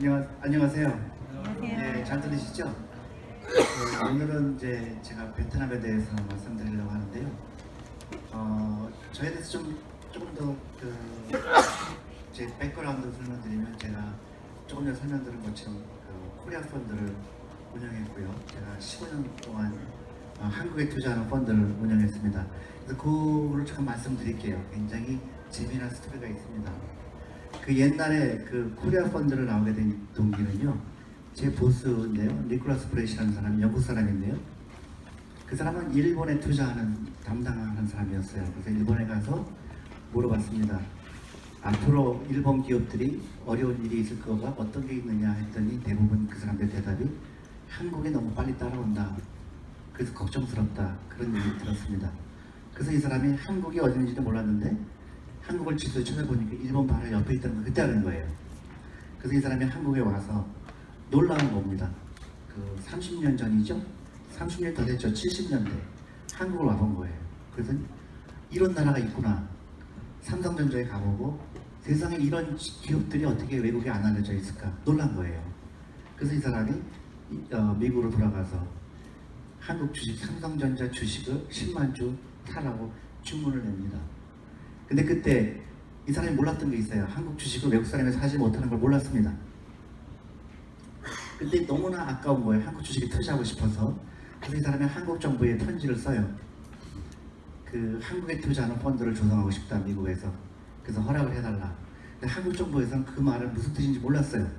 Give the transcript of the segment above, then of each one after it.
안녕하세요. 안녕하세요. 네, 잘 들으시죠? 오늘은 이제 제가 베트남에 대해서 말씀드리려고 하는데요. 저에 대해서 조금 더 제 백그라운드 설명드리면, 제가 조금 전에 설명드린 것처럼 코리아 펀드를 운영했고요. 제가 15년 동안 한국에 투자하는 펀드를 운영했습니다. 그래서 그거를 잠깐 말씀드릴게요. 굉장히 재미난 스토리가 있습니다. 그 옛날에 그 코리아 펀드를 나오게 된 동기는요, 제 보스인데요, 니콜라스 프레시라는 사람이 영국 사람인데요, 그 사람은 일본에 투자하는 담당하는 사람이었어요. 그래서 일본에 가서 물어봤습니다. 앞으로 일본 기업들이 어려운 일이 있을 거가 어떤 게 있느냐 했더니, 대부분 그 사람들 대답이 한국에 너무 빨리 따라온다, 그래서 걱정스럽다, 그런 얘기 들었습니다. 그래서 이 사람이 한국이 어딘지도 몰랐는데 한국을 지도에 찾아보니까 일본 바로 옆에 있다는 걸 그때 아는 거예요. 그래서 이 사람이 한국에 와서 놀라운 겁니다. 그 30년 전이죠? 30년 더 됐죠? 70년대 한국을 와본 거예요. 그래서 이런 나라가 있구나. 삼성전자에 가보고 세상에 이런 기업들이 어떻게 외국에 안 알려져 있을까 놀란 거예요. 그래서 이 사람이 미국으로 돌아가서 한국 주식, 삼성전자 주식을 10만 주 사라고 주문을 냅니다. 근데 그때 이 사람이 몰랐던 게 있어요. 한국 주식을 외국 사람이 사지 못하는 걸 몰랐습니다. 근데 너무나 아까운 거예요. 한국 주식에 투자하고 싶어서. 그래서 이 사람이 한국 정부에 편지를 써요. 그 한국에 투자하는 펀드를 조성하고 싶다, 미국에서. 그래서 허락을 해달라. 근데 한국 정부에서는 그 말은 무슨 뜻인지 몰랐어요.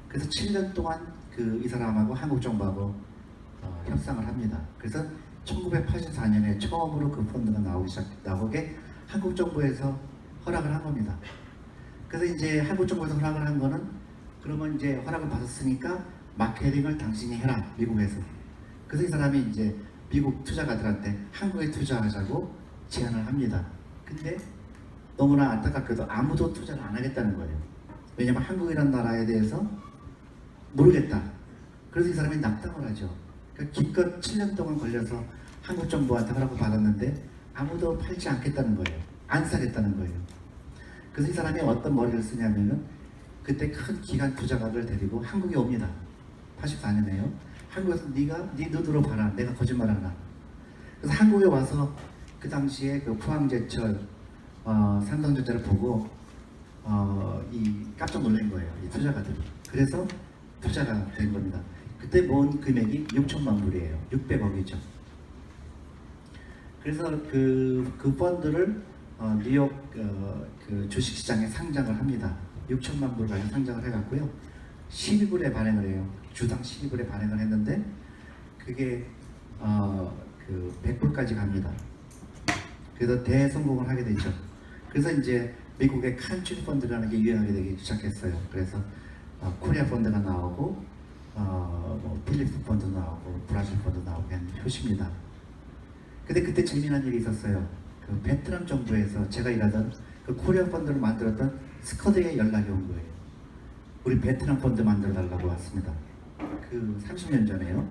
그래서 7년 동안 이 사람하고 한국 정부하고 협상을 합니다. 그래서 1984년에 처음으로 그 펀드가 나오게 한국 정부에서 허락을 한 겁니다. 그래서 이제 한국 정부에서 허락을 한 거는, 그러면 이제 허락을 받았으니까 마케팅을 당신이 해라, 미국에서. 그래서 이 사람이 이제 미국 투자가들한테 한국에 투자하자고 제안을 합니다. 근데 너무나 안타깝게도 아무도 투자를 안 하겠다는 거예요. 왜냐면 한국이라는 나라에 대해서 모르겠다. 그래서 이 사람이 낙담을 하죠. 그러니까 기껏 7년 동안 걸려서 한국 정부한테 허락을 받았는데 아무도 팔지 않겠다는 거예요. 안 사겠다는 거예요. 그래서 이 사람이 어떤 머리를 쓰냐면은, 그때 큰 기관 투자가를 데리고 한국에 옵니다. 84년에요. 한국에서 네 눈으로 봐라, 내가 거짓말하나. 그래서 한국에 와서 그 당시에 그 포항제철 삼성전자를 보고 깜짝 놀란 거예요, 이 투자가들이. 그래서 투자가 된 겁니다. 그때 모은 금액이 6천만 불이에요. 600억이죠. 그래서 그 펀드를 뉴욕 그 주식시장에 상장을 합니다. 6천만 불 가량 상장을 해갖고요. 12불에 발행을 해요. 주당 12불에 발행을 했는데 그게 100불까지 갑니다. 그래서 대성공을 하게 되죠. 그래서 이제 미국의 칸츄리 펀드라는 게 유행하게 되기 시작했어요. 그래서 코리아 펀드가 나오고 필리핀 펀드 나오고 브라질 펀드 나오고 한 표시입니다. 근데 그때 재미난 일이 있었어요. 그 베트남 정부에서 제가 일하던 그 코리아 펀드를 만들었던 스쿼드에 연락이 온 거예요. 우리 베트남 펀드 만들어 달라고 왔습니다. 그 30년 전에요.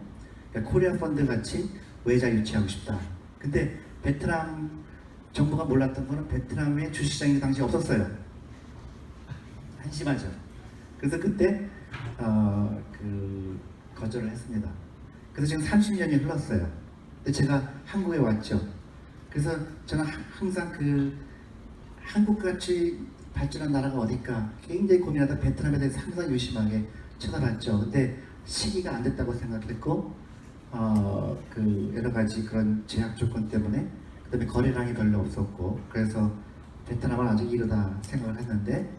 그러니까 코리아 펀드 같이 외자 유치하고 싶다. 근데 베트남 정부가 몰랐던 거는 베트남의 주식시장이 당시 없었어요. 한심하죠. 그래서 그때 거절을 했습니다. 그래서 지금 30년이 흘렀어요. 근데 제가 한국에 왔죠. 그래서 저는 항상 한국같이 발전한 나라가 어딜까 굉장히 고민하다 베트남에 대해서 항상 유심하게 쳐다봤죠. 근데 시기가 안 됐다고 생각했고 여러 가지 그런 제약 조건 때문에, 그다음에 거래량이 별로 없었고, 그래서 베트남은 아직 이르다 생각을 했는데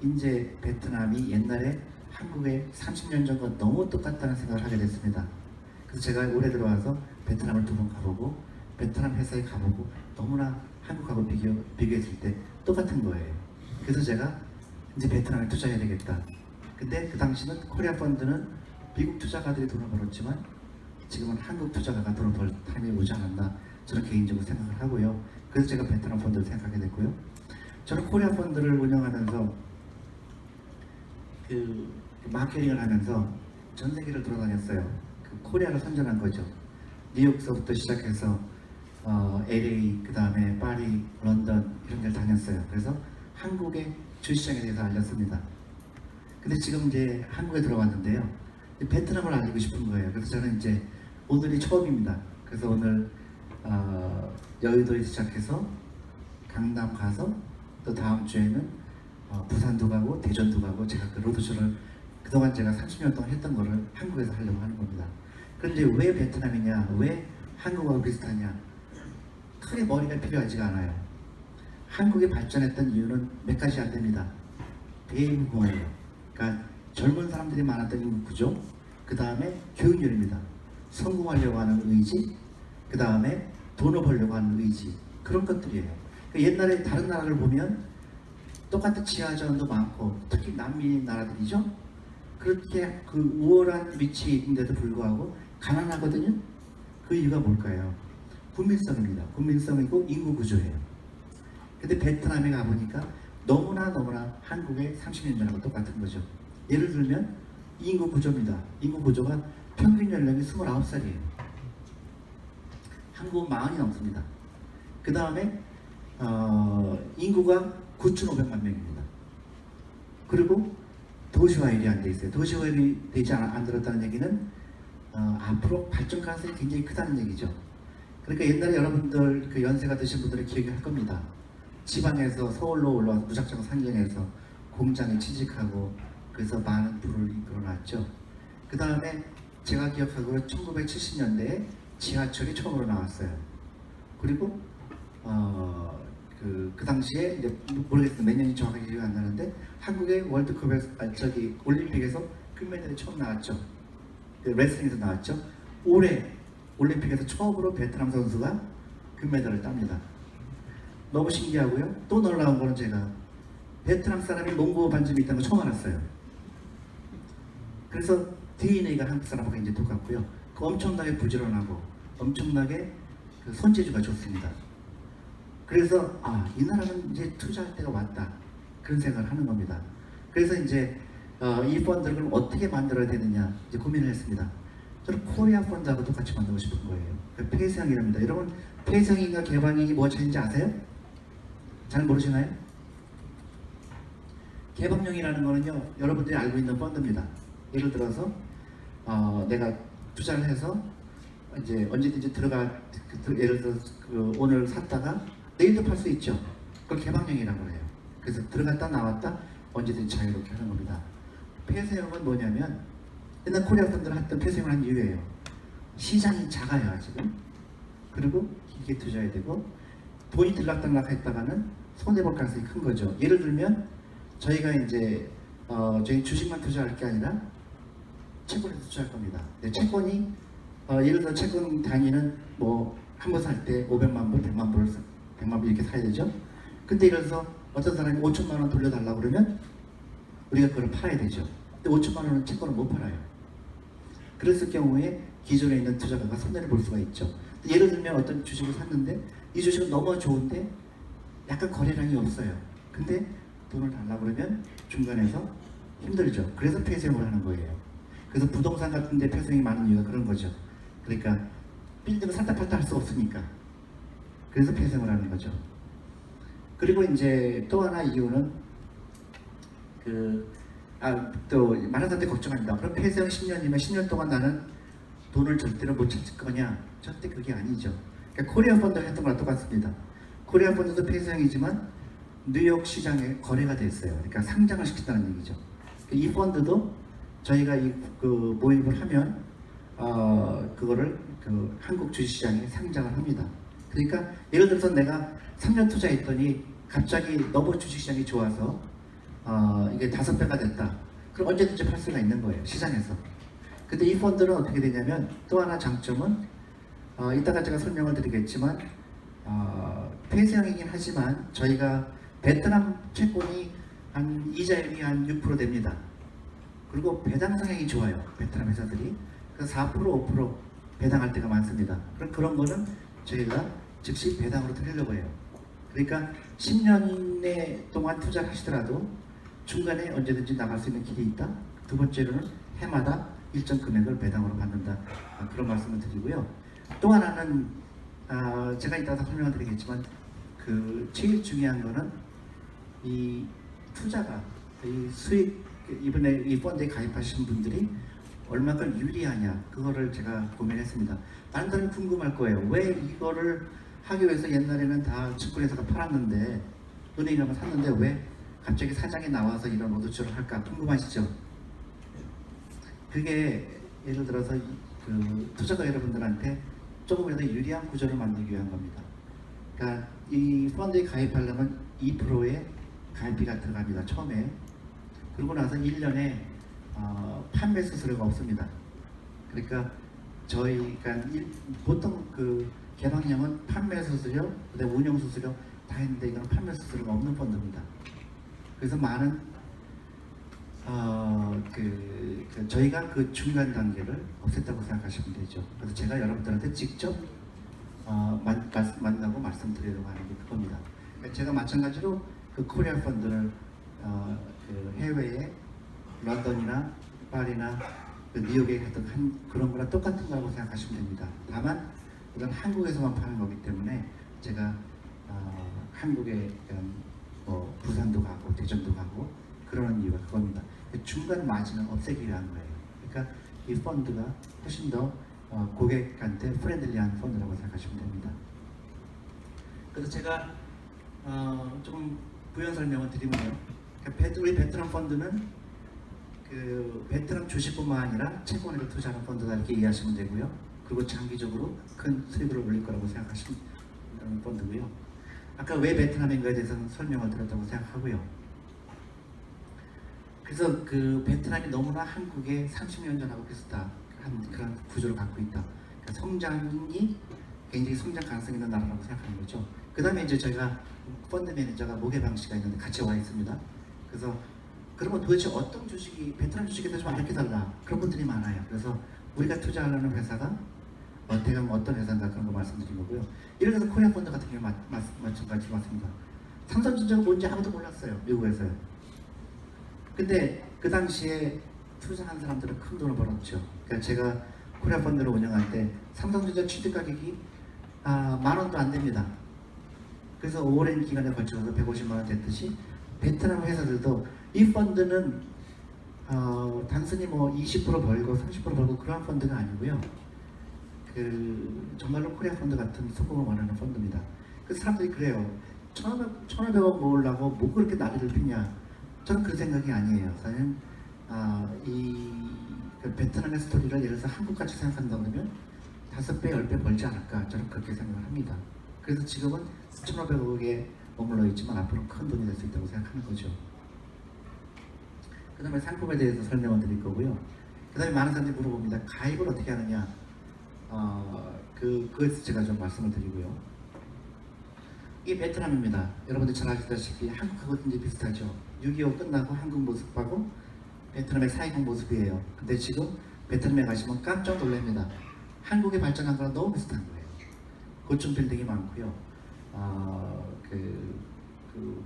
이제 베트남이 옛날에 한국의 30년 전과 너무 똑같다는 생각을 하게 됐습니다. 그래서 제가 올해 들어와서 베트남을 2번 가보고 베트남 회사에 가보고 너무나 한국하고 비교했을 때 똑같은 거예요. 그래서 제가 이제 베트남에 투자해야 되겠다. 근데 그 당시는 코리아 펀드는 미국 투자가들이 돈을 벌었지만 지금은 한국 투자가가 돈을 벌 타임이 오지 않았나, 저는 개인적으로 생각을 하고요. 그래서 제가 베트남 펀드를 생각하게 됐고요. 저는 코리아 펀드를 운영하면서 마케팅을 하면서 전 세계를 돌아다녔어요. 코리아를 선전한 거죠. 뉴욕서부터 시작해서 LA, 그 다음에 파리, 런던 이런 데를 다녔어요. 그래서 한국의 주시장에 대해서 알렸습니다. 근데 지금 이제 한국에 들어왔는데요. 베트남을 알고 싶은 거예요. 그래서 저는 이제 오늘이 처음입니다. 그래서 오늘 여의도에 시작해서 강남 가서 또 다음 주에는 부산도 가고 대전도 가고 제가 그 로드쇼를 그동안 제가 30년 동안 했던 거를 한국에서 하려고 하는 겁니다. 그런데 왜 베트남이냐, 왜 한국하고 비슷하냐? 크게 머리가 필요하지가 않아요. 한국이 발전했던 이유는 몇 가지 안 됩니다. 대인구예요. 그러니까 젊은 사람들이 많았던 인구 구조, 그 다음에 교육열입니다. 성공하려고 하는 의지, 그 다음에 돈을 벌려고 하는 의지, 그런 것들이에요. 그러니까 옛날에 다른 나라를 보면 똑같은 지하자원도 많고, 특히 남미 나라들이죠. 그렇게 그 우월한 위치에 있는데도 불구하고 가난하거든요. 그 이유가 뭘까요? 국민성입니다. 국민성이고 인구 구조예요. 근데 베트남에 가보니까 너무나 한국의 30년 전하고 똑같은 거죠. 예를 들면 인구 구조입니다. 인구 구조가 평균 연령이 29살이에요. 한국은 40이 넘습니다. 그 다음에 인구가 9,500만 명입니다. 그리고 도시화일이 안 돼 있어요. 도시화일이 되지 안 들었다는 얘기는 앞으로 발전 가능성이 굉장히 크다는 얘기죠. 그러니까 옛날에 여러분들 그 연세가 드신 분들이 기억이 할 겁니다. 지방에서 서울로 올라와서 무작정 상경해서 공장에 취직하고 그래서 많은 부를 이끌어놨죠. 그 다음에 제가 기억하기로 1970년대에 지하철이 처음으로 나왔어요. 그리고 그 당시에 이제 모르겠어요. 몇 년이 정확하게 기억이 안 나는데 한국의 월드컵에서 올림픽에서 금메달이 처음 나왔죠. 레슬링에서 나왔죠. 올해 올림픽에서 처음으로 베트남 선수가 금메달을 땁니다. 너무 신기하고요. 또 놀라운 거는 제가 베트남 사람이 농구 반점이 있다는 거 처음 알았어요. 그래서 DNA가 한국 사람하고 굉장히 똑같고요. 그 엄청나게 부지런하고 엄청나게 그 손재주가 좋습니다. 그래서 이 나라는 이제 투자할 때가 왔다, 그런 생각을 하는 겁니다. 그래서 이제 이 펀드를 어떻게 만들어야 되느냐 이제 고민을 했습니다. 저는 코리아 펀드하고 똑같이 만들고 싶은 거예요. 폐쇄형이랍니다. 여러분, 폐쇄형과 개방형이 뭐가 차이인지 아세요? 잘 모르시나요? 개방형이라는 거는요, 여러분들이 알고 있는 펀드입니다. 예를 들어서 내가 투자를 해서 이제 언제든지 예를 들어서 오늘 샀다가 내일도 팔 수 있죠. 그걸 개방형이라고 해요. 그래서 들어갔다 나왔다 언제든지 자유롭게 하는 겁니다. 폐쇄형은 뭐냐면 옛날 코리아 펀드를 했던 폐쇄형을 한 이유예요. 시장이 작아요 아직은. 그리고 길게 투자해야 되고 돈이 들락달락 했다가는 손해볼 가능성이 큰 거죠. 예를 들면 저희가 이제 저희 주식만 투자할 게 아니라 채권에서 투자할 겁니다. 채권이 예를 들어 채권 단위는 뭐 한 번 살 때 500만 불, 100만 불 이렇게 사야 되죠. 근데 예를 들어서 어떤 사람이 5천만 원 돌려달라고 그러면 우리가 그걸 팔아야 되죠. 근데 5천만 원은 채권을 못 팔아요. 그랬을 경우에 기존에 있는 투자가가 손해를 볼 수가 있죠. 예를 들면 어떤 주식을 샀는데 이 주식은 너무 좋은데 약간 거래량이 없어요. 근데 돈을 달라고 그러면 중간에서 힘들죠. 그래서 폐쇄형을 하는 거예요. 그래서 부동산 같은 데 폐쇄형이 많은 이유가 그런 거죠. 그러니까 빌딩을 샀다 팔다 할 수 없으니까. 그래서 폐쇄형을 하는 거죠. 그리고 이제 또 하나 이유는 또 많은 사람들이 걱정합니다. 그럼 폐쇄형 10년이면 10년 동안 나는 돈을 절대로 못 찾을 거냐? 절대 그게 아니죠. 그러니까 코리아 펀드가 했던 거랑 똑같습니다. 코리아 펀드도 폐쇄형이지만 뉴욕 시장에 거래가 됐어요. 그러니까 상장을 시켰다는 얘기죠. 이 펀드도 저희가 모임을 하면 그거를 한국 주식시장에 상장을 합니다. 그러니까 예를 들어서 내가 3년 투자했더니 갑자기 너무 주식시장이 좋아서 이게 5배가 됐다. 그럼 언제든지 팔 수가 있는 거예요. 시장에서. 근데 이 펀드는 어떻게 되냐면 또 하나 장점은 이따가 제가 설명을 드리겠지만 폐쇄형이긴 하지만 저희가 베트남 채권이 한 이자율이 한 6% 됩니다. 그리고 배당 성향이 좋아요. 베트남 회사들이. 그래서 4% 5% 배당할 때가 많습니다. 그런 거는 저희가 즉시 배당으로 드리려고 해요. 그러니까 10년 동안 투자를 하시더라도 중간에 언제든지 나갈 수 있는 길이 있다. 두 번째로는 해마다 일정 금액을 배당으로 받는다. 그런 말씀을 드리고요. 또 하나는 제가 이따가 설명을 드리겠지만 제일 중요한 거는 이 투자가 이 수익 이번에 이 펀드에 가입하신 분들이 얼마큼 유리하냐 그거를 제가 고민했습니다. 다른 사람이 궁금할 거예요. 왜 이거를 하기 위해서 옛날에는 다 증권회사가 팔았는데 은행에 가면 샀는데 왜 갑자기 사장이 나와서 이런 모드처를 할까 궁금하시죠? 그게 예를 들어서 그 투자자 여러분들한테 조금이라도 유리한 구조를 만들기 위한 겁니다. 그러니까 이 펀드에 가입하려면 2%의 가입비가 들어갑니다. 처음에. 그러고 나서 1년에 판매 수수료가 없습니다. 그러니까 저희가 보통 그 개방량은 판매 수수료, 그다음에 운영 수수료 다 했는데 이거는 판매 수수료가 없는 펀드입니다. 그래서 많은 저희가 그 중간 단계를 없앴다고 생각하시면 되죠. 그래서 제가 여러분들한테 직접 만나고 말씀드리려고 하는 게 그겁니다. 그러니까 제가 마찬가지로 그 코리아 펀드를 그 해외에 런던이나 파리나 그 뉴욕에 했던 그런 거랑 똑같은 거라고 생각하시면 됩니다. 다만 이건 한국에서만 파는 거기 때문에 제가 한국에 뭐 부산도 가고 대전도 가고 그러는 이유가 그겁니다. 중간 마진을 없애기 위한 거예요. 그러니까 이 펀드가 훨씬 더 고객한테 프렌들리한 펀드라고 생각하시면 됩니다. 그래서 제가 조금 부연 설명을 드리면요. 그러니까 우리 베트남 펀드는 그 베트남 주식뿐만 아니라 채권에도 투자하는 펀드다 이렇게 이해하시면 되고요. 그리고 장기적으로 큰 수익을 올릴 거라고 생각하시는 펀드고요. 아까 왜 베트남인가에 대해서는 설명을 드렸다고 생각하고요. 그래서 그 베트남이 너무나 한국의 30년 전하고 비슷한 그런 구조를 갖고 있다. 그러니까 성장이 굉장히 성장 가능성이 있는 나라라고 생각하는 거죠. 그 다음에 이제 저희가 펀드 매니저가 모계방 씨가 있는데 같이 와 있습니다. 그래서 그러면 도대체 어떤 주식이 베트남 주식에 대해서 좀 알려달라 그런 분들이 많아요. 그래서 우리가 투자하려는 회사가 대강 어떤 회사인가 그런 거 말씀드린 거고요. 예를 들어서 코리아 펀드 같은 경우 마찬가지로 맞습니다. 삼성전자가 뭔지 아무도 몰랐어요. 미국에서요. 근데 그 당시에 투자한 사람들은 큰 돈을 벌었죠. 그러니까 제가 코리아 펀드를 운영할 때 삼성전자 취득 가격이 10,000원도 안 됩니다. 그래서 오랜 기간에 걸쳐서 150만 원 됐듯이 베트남 회사들도 이 펀드는 단순히 뭐 20% 벌고 30% 벌고 그러한 펀드가 아니고요. 그 정말로 코리아 펀드 같은 성공을 원하는 펀드입니다. 그 사람들이 그래요. 1,500원 모으려고 뭐 그렇게 난리를 피냐. 저는 그 생각이 아니에요. 저는 그 베트남의 스토리를 예를 들어서 한국같이 생각한다 그러면 5배, 10배 벌지 않을까 저는 그렇게 생각을 합니다. 그래서 지금은 1,500억에 머물러 있지만 앞으로 큰 돈이 될 수 있다고 생각하는 거죠. 그 다음에 상품에 대해서 설명을 드릴 거고요. 그 다음에 많은 사람들이 물어봅니다. 가입을 어떻게 하느냐. 그것을 제가 좀 말씀을 드리고요. 이게 베트남입니다. 여러분들 잘 아시다시피 한국하고 굉장히 비슷하죠. 6.25 끝나고 한국 모습하고 베트남의 4.20 모습이에요. 근데 지금 베트남에 가시면 깜짝 놀랍니다. 한국이 발전한 거랑 너무 비슷한 거예요. 고층 빌딩이 많고요. 그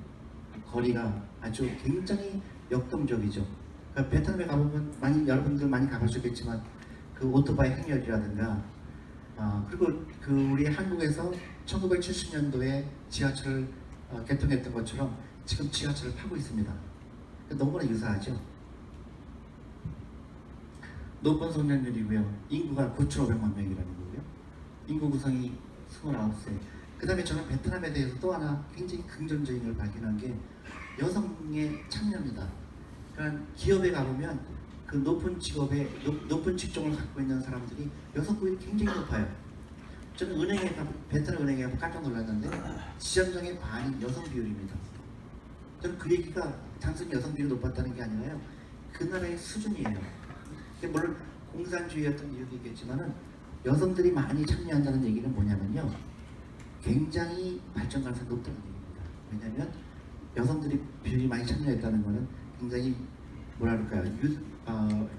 거리가 아주 굉장히 역동적이죠. 그러니까 베트남에 가보면 여러분들 많이 가보셨겠지만 그 오토바이 행렬이라든가 그리고 그 우리 한국에서 1970년도에 지하철을 개통했던 것처럼 지금 지하철을 파고 있습니다. 너무나 유사하죠. 높은 성장률이고요. 인구가 9,500만 명이라는 거고요. 인구 구성이 29세. 그 다음에 저는 베트남에 대해서 또 하나 굉장히 긍정적인 걸 발견한 게 여성의 참여입니다. 그러니까 기업에 가보면 그 높은 직업에 높은 직종을 갖고 있는 사람들이 여성분이 굉장히 높아요. 저는 베트남 은행에 가서 깜짝 놀랐는데 지점장의 반이 여성 비율입니다. 저는 그 얘기가 단순히 여성 비율이 높았다는 게 아니라요. 그 나라의 수준이에요. 물론 공산주의였던 이유도 있겠지만은 여성들이 많이 참여한다는 얘기는 뭐냐면요. 굉장히 발전 가능성이 높다는 얘기입니다. 왜냐하면 여성들이 비율이 많이 참여했다는 것은 굉장히 뭐랄까요,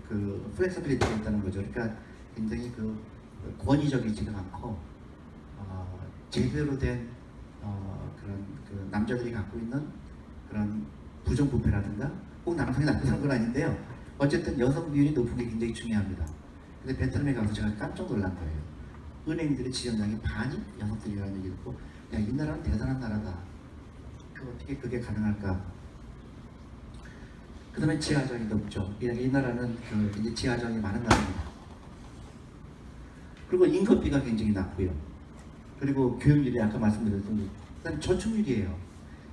그 플렉서빌리티가 있다는 거죠. 그러니까 굉장히 그 권위적이지가 않고 제대로 된 그런 그 남자들이 갖고 있는 그런 부정부패라든가 꼭 남성이 나쁜 건 아닌데요. 어쨌든 여성 비율이 높은 게 굉장히 중요합니다. 근데 베트남에 가서 제가 깜짝 놀란 거예요. 은행들의 지점장이 반이 여성들이라는 얘기 듣고 야, 이 나라는 대단한 나라다. 어떻게 그게 가능할까? 그다음에 지하정이 높죠. 이 나라는 그 이제 지하정이 많은 나라입니다. 그리고 인건비가 굉장히 낮고요. 그리고 교육률이 아까 말씀드렸던 그다음 저축률이에요.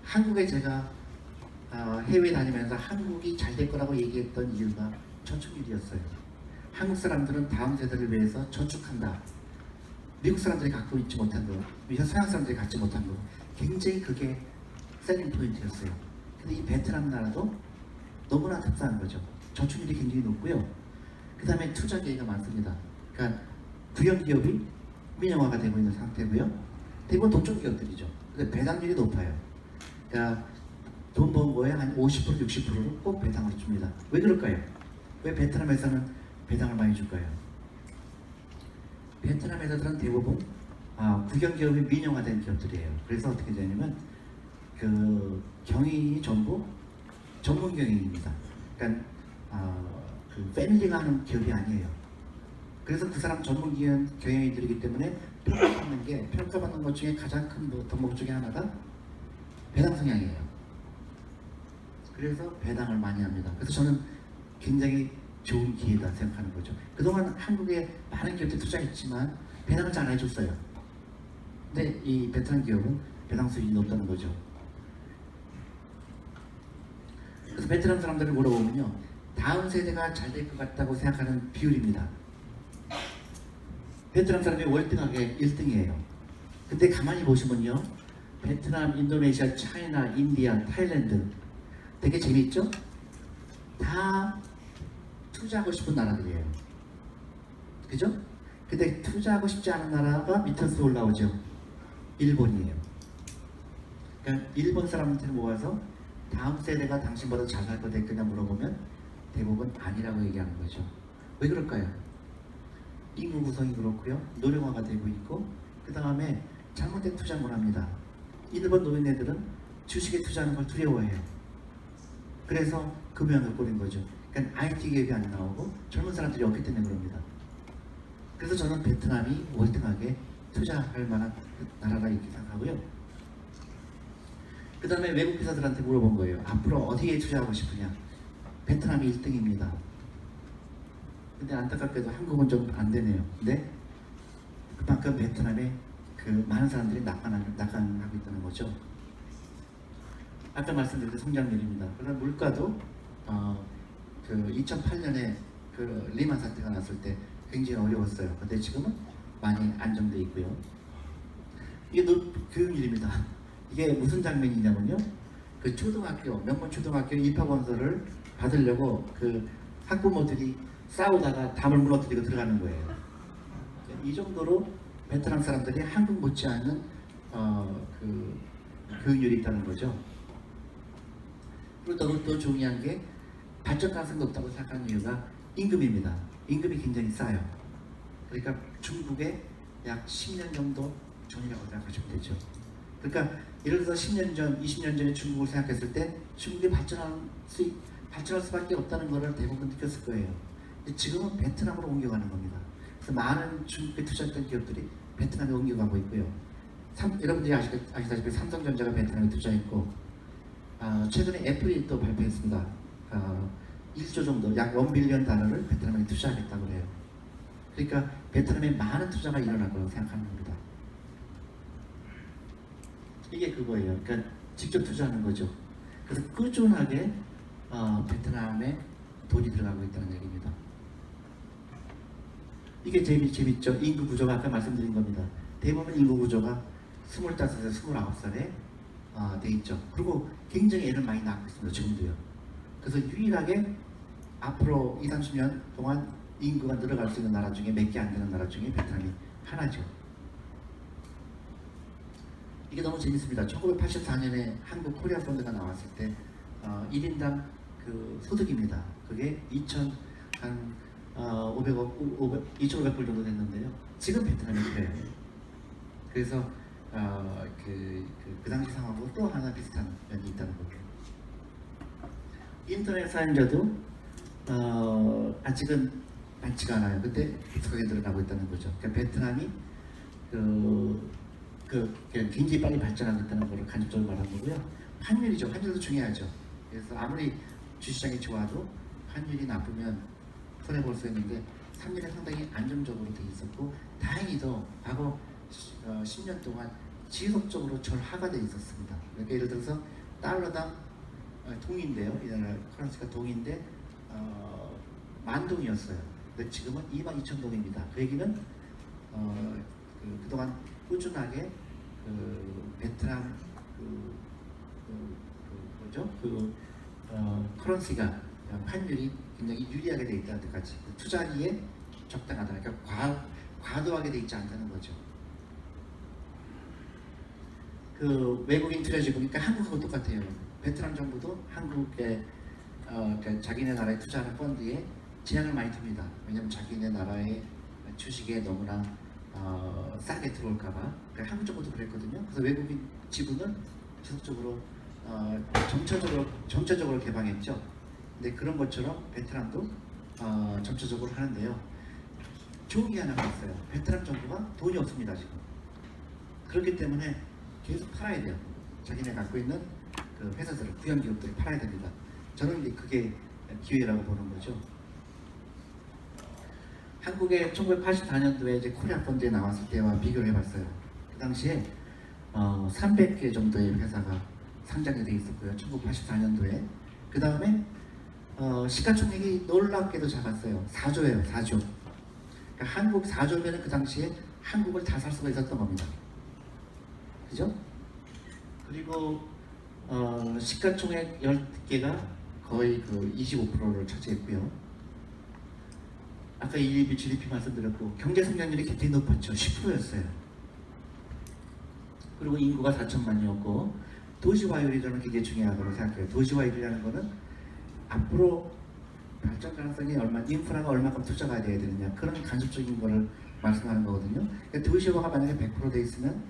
한국에 제가 해외 다니면서 한국이 잘 될 거라고 얘기했던 이유가 저축률이었어요. 한국 사람들은 다음 세대를 위해서 저축한다. 미국 사람들이 갖고 있지 못한 거, 서양 사람들이 갖지 못한 거, 굉장히 그게 셀링 포인트였어요. 근데 이 베트남 나라도 너무나 특수한 거죠. 저축률이 굉장히 높고요. 그 다음에 투자 기회가 많습니다. 그러니까 국영 기업이 민영화가 되고 있는 상태고요. 대부분 독점 기업들이죠. 근데 배당률이 높아요. 그러니까 돈 번 거에 한 50% 60%를 꼭 배당으로 줍니다. 왜 그럴까요? 왜 베트남에서는 배당을 많이 줄까요? 베트남 회사들은 대부분 국영 기업이 민영화된 기업들이에요. 그래서 어떻게 되냐면 그 경영이 전부 전문 경영입니다. 그러니까 그 패밀리가 하는 기업이 아니에요. 그래서 그 사람 전문 경영인들이기 때문에 평가받는 것 중에 가장 큰 덕목 중에 하나가 배당 성향이에요. 그래서 배당을 많이 합니다. 그래서 저는 굉장히 좋은 기회다 생각하는 거죠. 그동안 한국에 많은 기업들이 투자했지만 배당을 잘 안 해줬어요. 근데 이 베트남 기업은 배당 수익이 높다는 거죠. 그래서 베트남 사람들을 물어보면요, 다음 세대가 잘 될 것 같다고 생각하는 비율입니다. 베트남 사람이 월등하게 1등이에요. 근데 가만히 보시면요, 베트남, 인도네시아, 차이나, 인디아, 타일랜드 되게 재밌죠? 다 투자하고 싶은 나라들이에요. 그죠? 근데 투자하고 싶지 않은 나라가 밑에서 올라오죠. 일본이에요. 그러니까 일본 사람한테 모아서 다음 세대가 당신보다 잘 살 거 됐겠냐 물어보면 대부분 아니라고 얘기하는 거죠. 왜 그럴까요? 인구 구성이 그렇고요. 노령화가 되고 있고, 그 다음에 잘못된 투자를 합니다. 일본 노인네들은 주식에 투자하는 걸 두려워해요. 그래서 금연을 꾸린 거죠. 그러니까 IT 기업이 안 나오고 젊은 사람들이 없기 때문에 그럽니다. 그래서 저는 베트남이 월등하게 투자할 만한 나라가 있게 생각하고요. 그 다음에 외국 회사들한테 물어본 거예요. 앞으로 어디에 투자하고 싶으냐? 베트남이 1등입니다. 근데 안타깝게도 한국은 좀 안 되네요. 근데 그만큼 베트남에 그 많은 사람들이 낙관하고 있다는 거죠. 아까 말씀드린 성장률입니다. 그런 물가도 그 2008년에 그 리만 사태가 났을 때 굉장히 어려웠어요. 근데 지금은 많이 안정돼 있고요. 이게 교육률입니다. 이게 무슨 장면이냐면요, 그 초등학교, 명문 초등학교 입학원서를 받으려고 그 학부모들이 싸우다가 담을 무너뜨리고 들어가는 거예요. 이 정도로 베트남 사람들이 한국 못지않은 그 교육률이 있다는 거죠. 그리고 더 중요한 게 발전 가능성이 높다고 생각하는 이유가 임금입니다. 임금이 굉장히 싸요. 그러니까 중국의 약 10년 정도 전이라고 생각하시면 되죠. 그러니까 예를 들어서 10년 전, 20년 전에 중국을 생각했을 때 중국이 발전할 수밖에 없다는 것을 대부분 느꼈을 거예요. 근데 지금은 베트남으로 옮겨가는 겁니다. 그래서 많은 중국에 투자했던 기업들이 베트남에 옮겨가고 있고요. 여러분들이 아시다시피 삼성전자가 베트남에 투자했고, 최근에 애플이 또 발표했습니다. 1조 정도, 약 1빌리언 달러를 베트남에 투자하겠다고 해요. 그러니까 베트남에 많은 투자가 일어날 거라고 생각하는 겁니다. 이게 그거예요. 그러니까 직접 투자하는 거죠. 그래서 꾸준하게 베트남에 돈이 들어가고 있다는 얘기입니다. 이게 재밌죠. 인구 구조가 아까 말씀드린 겁니다. 대부분 인구 구조가 25에서 29살에 돼 있죠. 그리고 굉장히 애를 많이 낳고 있습니다. 지금도요. 그래서 유일하게 앞으로 20, 30년 동안 인구가 늘어갈 수 있는 나라 중에 몇 개 안 되는 나라 중에 베트남이 하나죠. 이게 너무 재밌습니다. 1984년에 한국 코리아 펀드가 나왔을 때 1인당 그 소득입니다. 그게 2,500불 정도 됐는데요. 지금 베트남이 그래요. 그래서 그 당시 상황하고 또 하나 비슷한 면이 있다는 거예요. 인터넷 사용자도 아직은 많지가 않아요. 근데 급속하게 늘어나고 있다는 거죠. 그러니까 베트남이 굉장히 빨리 발전하고 있다는 걸 간접적으로 말한 거고요. 환율이죠. 환율도 중요하죠. 그래서 아무리 주시장이 좋아도 환율이 나쁘면 손해 볼 수 있는데 3년에 상당히 안정적으로 돼 있었고 다행히도 과거 10년 동안 지속적으로 절하가 돼 있었습니다. 그러니까 예를 들어서 달러당 동인데요. 이 나라 커런시가 동인데 만 동이었어요. 근데 지금은 22,000동입니다. 그 얘기는 그동안 꾸준하게 베트남 뭐죠? 커런시가 환율이 굉장히 유리하게 돼 있다는 데까지 투자하기에 적당하다. 그러니까 과도하게 돼 있지 않다는 거죠. 그 외국인 투자지 보니까 한국하고 똑같아요. 베트남 정부도 한국에 그러니까 자기네 나라에 투자하는 펀드에 제한을 많이 둡니다. 왜냐하면 자기네 나라의 주식에 너무나 싸게 들어올까봐. 그러니까 한국 정부도 그랬거든요. 그래서 외국인 지분을 지속적으로 점차적으로 개방했죠. 근데 그런 것처럼 베트남도 점차적으로 하는데요. 좋은 게 하나가 있어요. 베트남 정부가 돈이 없습니다 지금. 그렇기 때문에 계속 팔아야 돼요. 자기네 갖고 있는 그 회사들을 구형 기업들이 팔아야 됩니다. 저는 이제 그게 기회라고 보는 거죠. 한국의 1984년도에 이제 코리아 펀드에 나왔을 때와 비교를 해봤어요. 그 당시에 300개 정도의 회사가 상장이 돼 있었고요. 1984년도에 그 다음에 시가총액이 놀랍게도 작았어요. 4조예요. 4조. 그러니까 한국 4조면은 그 당시에 한국을 다 살 수가 있었던 겁니다. 그죠? 그리고 시가총액 10개가 거의 그 25%를 차지했고요. 아까 EEB, GDP 말씀드렸고 경제 성장률이 굉장히 높았죠. 10%였어요. 그리고 인구가 4천만이었고 도시화율이 저는 굉장히 중요하다고 생각해요. 도시화율이라는 거는 앞으로 발전 가능성이 인프라가 얼마큼 투자가 돼야 되느냐 그런 간접적인 거를 말씀하는 거거든요. 그러니까 도시화가 만약에 100% 돼 있으면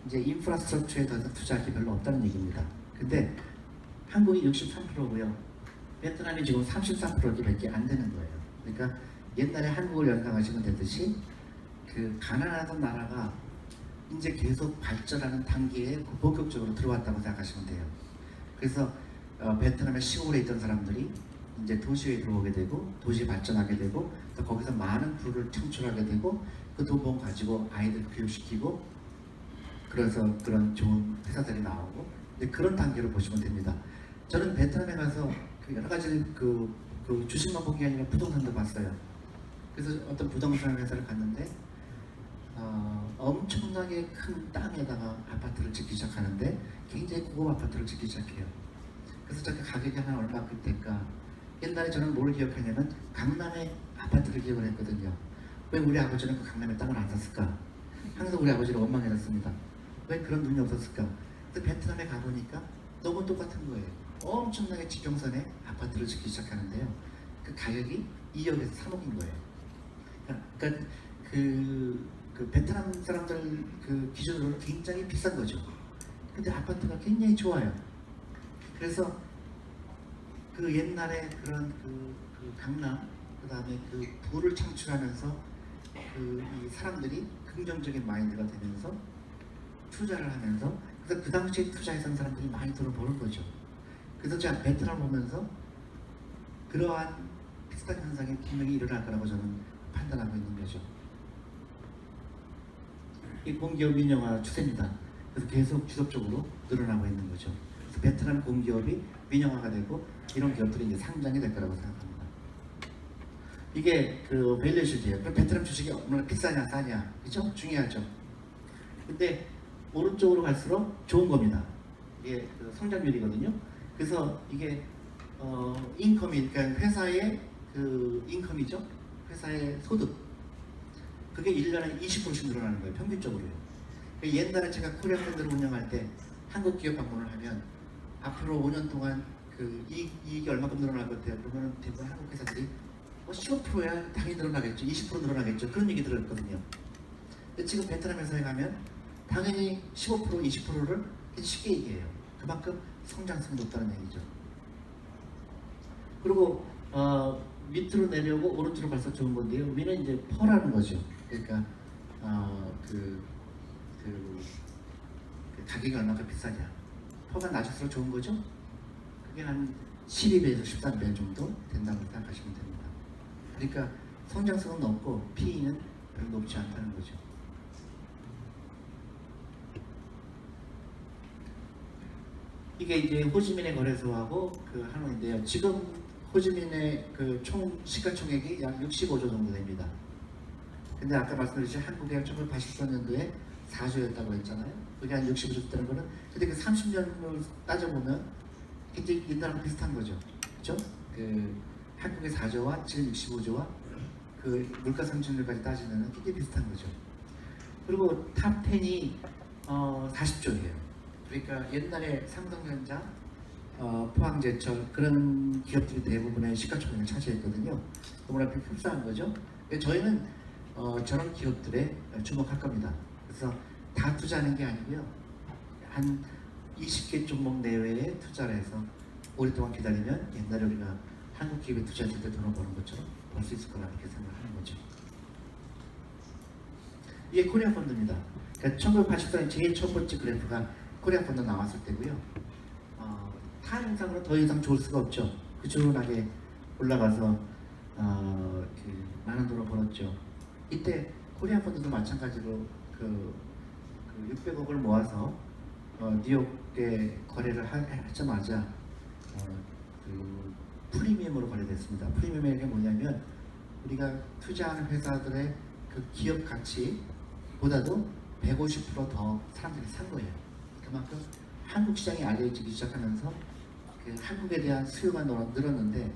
이제 인프라스트럭처에 더 투자할 게 별로 없다는 얘기입니다. 근데 한국이 63%고요. 베트남이 지금 33%밖에 안 되는 거예요. 그러니까 옛날에 한국을 연상하시면 되듯이 그 가난하던 나라가 이제 계속 발전하는 단계에 본격적으로 들어왔다고 생각하시면 돼요. 그래서 베트남의 시골에 있던 사람들이 이제 도시에 들어오게 되고 도시 발전하게 되고 또 거기서 많은 부를 창출하게 되고 그 돈 가지고 아이들 교육시키고 그래서 그런 좋은 회사들이 나오고 그런 단계로 보시면 됩니다. 저는 베트남에 가서 그 여러 가지 그 주식만 본 게 아니라 부동산도 봤어요. 그래서 어떤 부동산 회사를 갔는데 엄청나게 큰 땅에다가 아파트를 짓기 시작하는데 굉장히 고급 아파트를 짓기 시작해요. 그래서 저게 가격이 하나 얼마 그때일까? 옛날에 저는 뭘 기억하냐면 강남에 아파트를 기억을 했거든요. 왜 우리 아버지는 그 강남에 땅을 안 샀을까? 항상 우리 아버지를 원망했습니다. 왜 그런 눈이 없었을까? 근데 베트남에 가보니까 너무 똑같은 거예요. 엄청나게 지평선에 아파트를 짓기 시작하는데요. 그 가격이 2억에서 3억인 거예요. 그러니까 그 베트남 사람들 그 기준으로는 굉장히 비싼 거죠. 근데 아파트가 굉장히 좋아요. 그래서 그 옛날에 그런 그 강남 그다음에 그 부를 창출하면서 이 사람들이 긍정적인 마인드가 되면서 투자를 하면서 그래서 그 당시에 투자했던 사람들이 많이 돈을 버는 거죠. 그래서 제가 베트남 보면서 그러한 비슷한 현상이 분명히 일어날 거라고 저는 판단하고 있는 거죠. 이 공기업 민영화 추세입니다. 그래서 계속 지속적으로 늘어나고 있는 거죠. 그래서 베트남 공기업이 민영화가 되고 이런 기업들이 이제 상장이 될 거라고 생각합니다. 이게 그 밸류에이션이에요. 그럼 베트남 주식이 얼마나 비싸냐 싸냐, 그죠? 중요하죠. 근데 오른쪽으로 갈수록 좋은 겁니다. 이게 그 성장률이거든요. 그래서 이게 인컴이 그러니까 회사의 그 인컴이죠. 회사의 소득. 그게 1년에 20%씩 늘어나는 거예요. 평균적으로요. 옛날에 제가 코리아 펀드를 운영할 때 한국 기업 방문을 하면 앞으로 5년 동안 그 이익이 얼마큼 늘어날 것 같아요. 그러면 대부분 한국 회사들이 15%야 당연히 늘어나겠죠. 20% 늘어나겠죠. 그런 얘기 들었거든요. 근데 지금 베트남 회사에 가면 당연히 15%, 20%를 쉽게 얘기해요. 그만큼 성장성이 높다는 얘기죠. 그리고 밑으로 내려오고 오른쪽으로 갈수록 좋은 건데요. 위는 이제 퍼라는 거죠. 그러니까 가격이 얼마나 비싸냐. 퍼가 낮을수록 좋은 거죠. 그게 한 12배에서 13배 정도 된다고 생각하시면 됩니다. 그러니까 성장성은 높고 PE는 별로 높지 않다는 거죠. 이게 이제 호지민의 거래소하고 그 하노이인데요. 지금 호지민의 그 총 시가총액이 약 65조 정도 됩니다. 근데 아까 말씀드렸듯이 한국이 1984년도에 4조였다고 했잖아요. 그게 한 65조 됐다는 거는 근데 그 30년을 따져보면 굉장히 옛날하고 비슷한 거죠. 그렇죠? 그 한국의 4조와 지금 65조와 그 물가 상승률까지 따지면 굉장히 비슷한 거죠. 그리고 탑 10이 40조예요. 그러니까 옛날에 삼성전자, 포항제철 그런 기업들이 대부분의 시가총액을 차지했거든요. 너무나 흡사한 거죠. 저희는 저런 기업들에 주목할 겁니다. 그래서 다 투자하는 게 아니고요. 한 20개 종목 내외에 투자를 해서 오랫동안 기다리면 옛날에 우리가 한국 기업에 투자했을 때 돈을 버는 것처럼 벌 수 있을 거라 그렇게 생각하는 거죠. 이게 코리아 펀드입니다. 그러니까 1984년 제일 첫 번째 그래프가 코리아 펀드 나왔을 때고요. 타 영상으로 더 이상 좋을 수가 없죠. 꾸준하게 올라가서 많은 돈을 벌었죠. 이때 코리아 펀드도 마찬가지로 그 600억을 모아서 뉴욕에 거래를 하자마자 그 프리미엄으로 거래됐습니다. 프리미엄이 뭐냐면 우리가 투자하는 회사들의 그 기업 가치보다도 150%더 사람들이 산 거예요. 그만큼 한국 시장이 알려지기 시작하면서 그 한국에 대한 수요가 늘었는데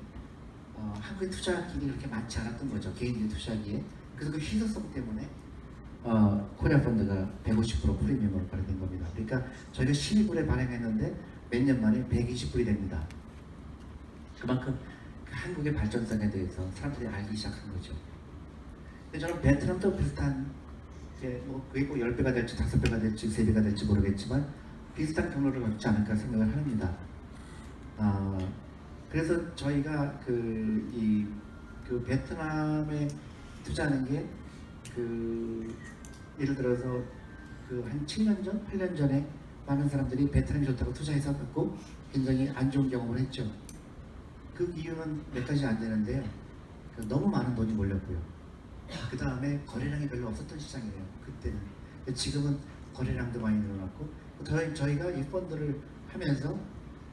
한국에 투자할 길이 그렇게 많지 않았던 거죠. 개인들이 투자하기에. 그래서 그 희소성 때문에 코리아 펀드가 150% 프리미엄으로 거래된 겁니다. 그러니까 저희가 12불에 발행했는데 몇 년 만에 120불이 됩니다. 그만큼 그 한국의 발전성에 대해서 사람들이 알기 시작한 거죠. 근데 저는 베트남도 비슷한 그게 꼭 10배가 될지 5배가 될지 3배가 될지 모르겠지만 비슷한 경로를 겪지 않을까 생각을 합니다. 그래서 저희가 그 베트남에 투자하는 게 예를 들어서 한 7년 전, 8년 전에 많은 사람들이 베트남이 좋다고 투자해서 갖고 굉장히 안 좋은 경험을 했죠. 그 이유는 몇 가지 안 되는데요. 너무 많은 돈이 몰렸고요. 그 다음에 거래량이 별로 없었던 시장이에요. 그때는. 지금은 거래량도 많이 늘어났고 저희가 이 펀드를 하면서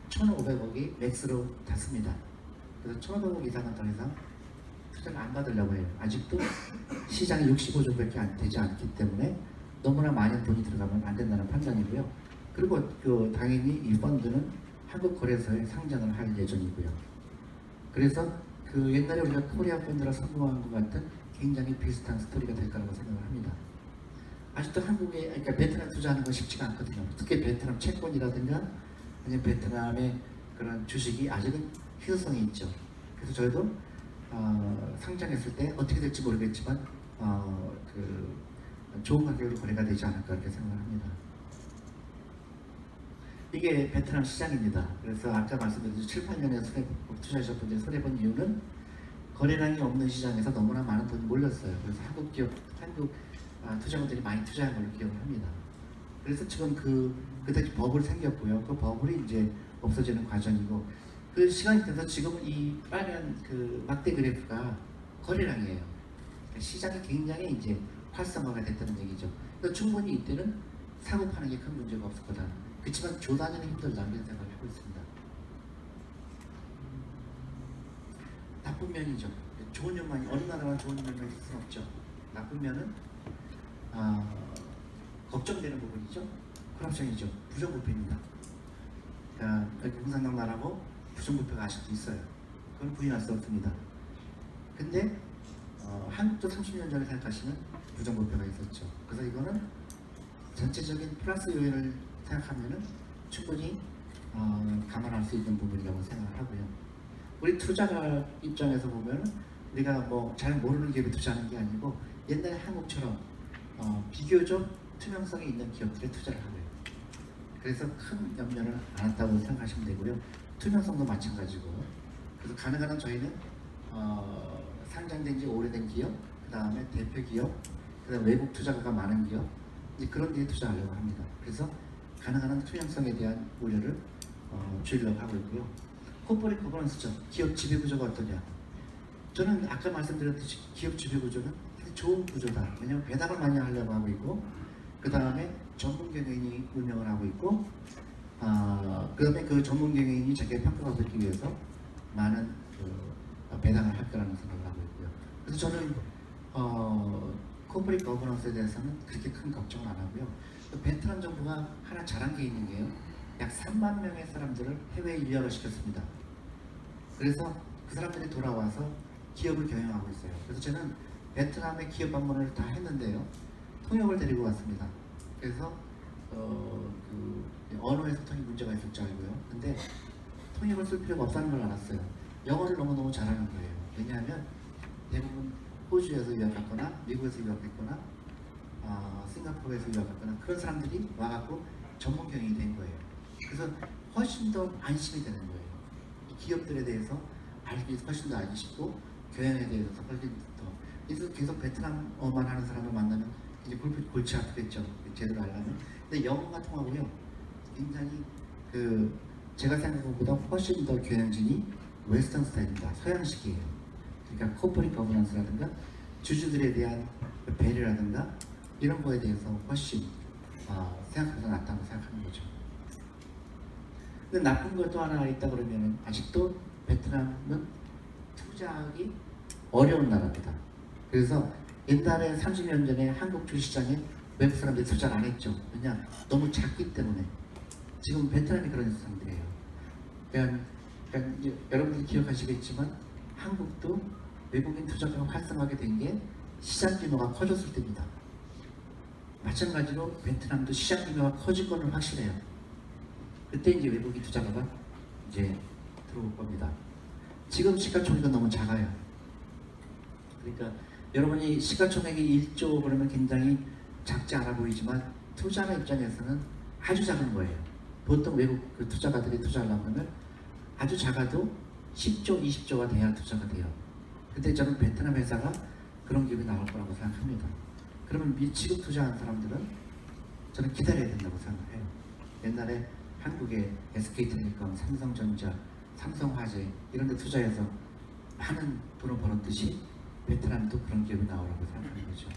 1,500억이 맥스로 닿습니다. 그래서 1,500억 이상은 더 이상 투자를 안 받으려고 해요. 아직도 시장이 65조밖에 되지 않기 때문에 너무나 많은 돈이 들어가면 안 된다는 판단이고요. 그리고 당연히 이 펀드는 한국 거래소에 상장을 할 예정이고요. 그래서 옛날에 우리가 코리아 펀드라 성공한 것 같은 굉장히 비슷한 스토리가 될 거라고 생각을 합니다. 아직도 그러니까 베트남 투자하는 건 쉽지가 않거든요. 특히 베트남 채권이라든가 아니면 베트남의 그런 주식이 아직은 희소성이 있죠. 그래서 저희도 상장했을 때 어떻게 될지 모르겠지만 좋은 가격으로 거래가 되지 않을까 이렇게 생각을 합니다. 이게 베트남 시장입니다. 그래서 아까 말씀드렸듯이 7, 8년에 투자하셨던 분들이 손해본 이유는 거래량이 없는 시장에서 너무나 많은 돈이 몰렸어요. 그래서 한국 투자자들이 많이 투자한 걸로 기억을 합니다. 그래서 지금 그때 버블이 생겼고요. 그 버블이 이제 없어지는 과정이고 그 시간이 돼서 지금 이 빨간 막대 그래프가 거래량이에요. 그러니까 시장이 굉장히 이제 활성화가 됐다는 얘기죠. 그러니까 충분히 이때는 사고 파는 게 큰 문제가 없을 거다. 그렇지만 조단위는 힘들다 이런 생각을 하고 있습니다. 나쁜 면이죠. 좋은 면만이 어느 나라만 좋은 면만 있을 수는 없죠. 나쁜 면은 걱정되는 부분이죠. corruption이죠. 부정부패입니다. 그러니까 공산당 나라고 부정부패가 아직도 있어요. 그건 부인할 수 없습니다. 근데 한국도 30년 전에 생각하시면 부정부패가 있었죠. 그래서 이거는 전체적인 플러스 요인을 생각하면은 충분히 감안할 수 있는 부분이라고 생각을 하고요. 우리 투자자 입장에서 보면 우리가 뭐 잘 모르는 기업에 투자하는 게 아니고 옛날에 한국처럼 비교적 투명성이 있는 기업들에 투자를 하고요. 그래서 큰 염려를 안 했다고 생각하시면 되고요. 투명성도 마찬가지고 그래서 가능한 한 저희는 상장된 지 오래된 기업, 그 다음에 대표 기업, 그 다음에 외국 투자가가 많은 기업 이제 그런 데에 투자하려고 합니다. 그래서 가능한 한 투명성에 대한 우려를 줄이려고 하고 있고요. 코퍼레이트 거버넌스죠. 기업 지배 구조가 어떠냐. 저는 아까 말씀드렸듯이 기업 지배 구조는 좋은 구조다. 왜냐하면 배당을 많이 하려고 하고 있고, 그 다음에 전문 경영인이 운영을 하고 있고, 그 다음에 그 전문 경영인이 자기의 평가가 받기 위해서 많은 배당을 할 거라는 생각을 하고 있고요. 그래서 저는 코퍼레이트 거버넌스에 대해서는 그렇게 큰 걱정을 안 하고요. 또 베트남 정부가 하나 잘한 게 있는 게요. 약 3만 명의 사람들을 해외에 인력을 시켰습니다. 그래서 그 사람들이 돌아와서 기업을 경영하고 있어요. 그래서 저는 베트남의 기업 방문을 다 했는데요. 통역을 데리고 왔습니다. 그래서 언어의 소통이 문제가 있을 줄 알고요. 근데 통역을 쓸 필요가 없다는 걸 알았어요. 영어를 너무너무 잘하는 거예요. 왜냐하면 대부분 호주에서 유학했거나 미국에서 유학했거나 싱가포르에서 유학했거나 그런 사람들이 와갖고 전문 경영이 된 거예요. 그래서 훨씬 더 안심이 되는 거예요. 이 기업들에 대해서 훨씬 더 알기 쉽고 경영에 대해서 훨씬 더. 그래서 계속 베트남어만 하는 사람을 만나면 이제 골치 아프겠죠. 제대로 알려면. 근데 영어가 통하고요. 굉장히 제가 생각한 것보다 훨씬 더 경영진이 웨스턴 스타일입니다. 서양식이에요. 그러니까 코퍼레이트 거버넌스라든가 주주들에 대한 배려라든가 이런 거에 대해서 훨씬 생각보다 낫다고 생각하는 거죠. 근데 나쁜 것도 하나 있다 그러면 아직도 베트남은 투자하기 어려운 나라입니다. 그래서 옛날에 30년 전에 한국 주시장에 외국 사람들이 투자를 안 했죠. 왜냐? 너무 작기 때문에. 지금 베트남이 그런 사람들이에요. 그러니까 여러분들이 기억하시겠지만 한국도 외국인 투자가 활성화하게 된 게 시장 규모가 커졌을 때입니다. 마찬가지로 베트남도 시장 규모가 커진 건 확실해요. 그때 이제 외국인 투자가가 이제 들어올 겁니다. 지금 시가총액은 너무 작아요. 그러니까 여러분이 시가총액이 1조 그러면 굉장히 작지 않아 보이지만 투자자 입장에서는 아주 작은 거예요. 보통 외국 투자가들이 투자하려면 아주 작아도 10조, 20조가 돼야 투자가 돼요. 근데 저는 베트남 회사가 그런 기업이 나올 거라고 생각합니다. 그러면 지금 투자한 사람들은 저는 기다려야 된다고 생각해요. 옛날에 한국의 SK텔레콤, 삼성전자, 삼성화재 이런 데 투자해서 많은 돈을 벌었듯이 베트남도 그런 기업이 나오라고 생각하는 거죠.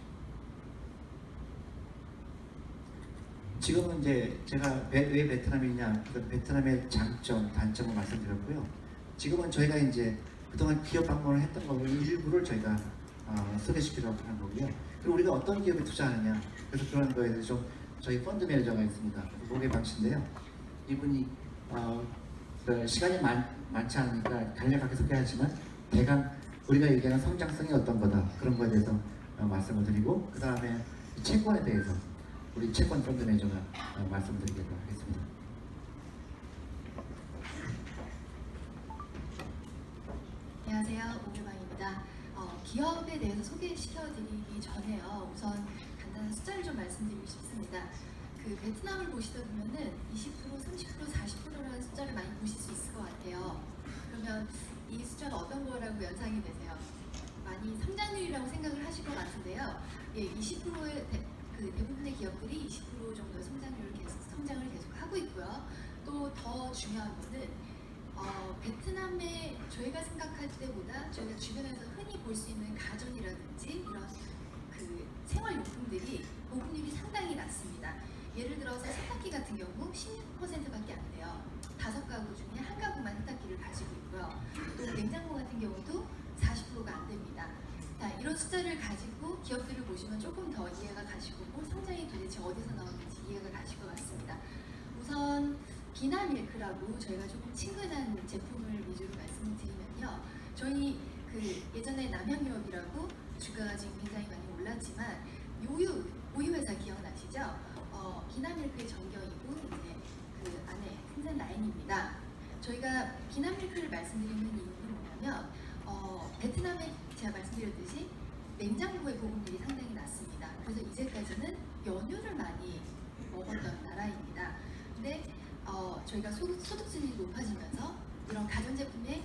지금은 이제 제가 왜 베트남이냐, 베트남의 장점, 단점을 말씀드렸고요. 지금은 저희가 이제 그동안 기업 방문을 했던 거 일부를 저희가 소개시키려고 하는 거고요. 그리고 우리가 어떤 기업에 투자하느냐, 그래서 그런 거에 대해서 좀 저희 펀드 매니저가 있습니다. 모개방 씨인데요. 이분이 시간이 많지 않으니까 간략하게 소개하지만 대강 우리가 얘기하는 성장성이 어떤 거다 그런 거에 대해서 말씀을 드리고 그 다음에 채권에 대해서 우리 채권 펀드 매니저가 말씀드리도록 하겠습니다. 안녕하세요, 모개방입니다. 기업에 대해서 소개시켜드리기 전에요. 우선 간단한 숫자를 좀 말씀드리고 싶습니다. 베트남을 보시다 보면은 20%, 30%, 40%라는 숫자를 많이 보실 수 있을 것 같아요. 그러면 이 숫자는 어떤 거라고 연상이 되세요? 많이 성장률이라고 생각을 하실 것 같은데요. 예, 20%의 대부분의 기업들이 20% 정도의 성장을 계속 하고 있고요. 또 더 중요한 거는 베트남에 저희가 생각할 때보다 저희가 주변에서 흔히 볼 수 있는 가전이라든지 이런 생활용품들이 보급률이 상당히 낮습니다. 예를 들어서 세탁기 같은 경우 16%밖에 안 돼요. 5가구 중에 1가구만 세탁기를 가지고 있고요. 또 냉장고 같은 경우도 40%가 안 됩니다. 자, 이런 숫자를 가지고 기업들을 보시면 조금 더 이해가 가시고 성장이 도대체 어디서 나오는지 이해가 가실 것 같습니다. 우선 비나밀크라고 저희가 조금 친근한 제품을 위주로 말씀을 드리면요. 저희 예전에 남양유업이라고 주가가 지금 굉장히 많이 올랐지만 우유 회사 기억나시죠? 비나밀크의 전경이고 이제 안에 생산 라인입니다. 저희가 비나밀크를 말씀드리는 이유는 뭐냐면 베트남에 제가 말씀드렸듯이 냉장고의 보급률이 상당히 낮습니다. 그래서 이제까지는 연유를 많이 먹었던 나라입니다. 근데 저희가 소득순이 높아지면서 이런 가전제품의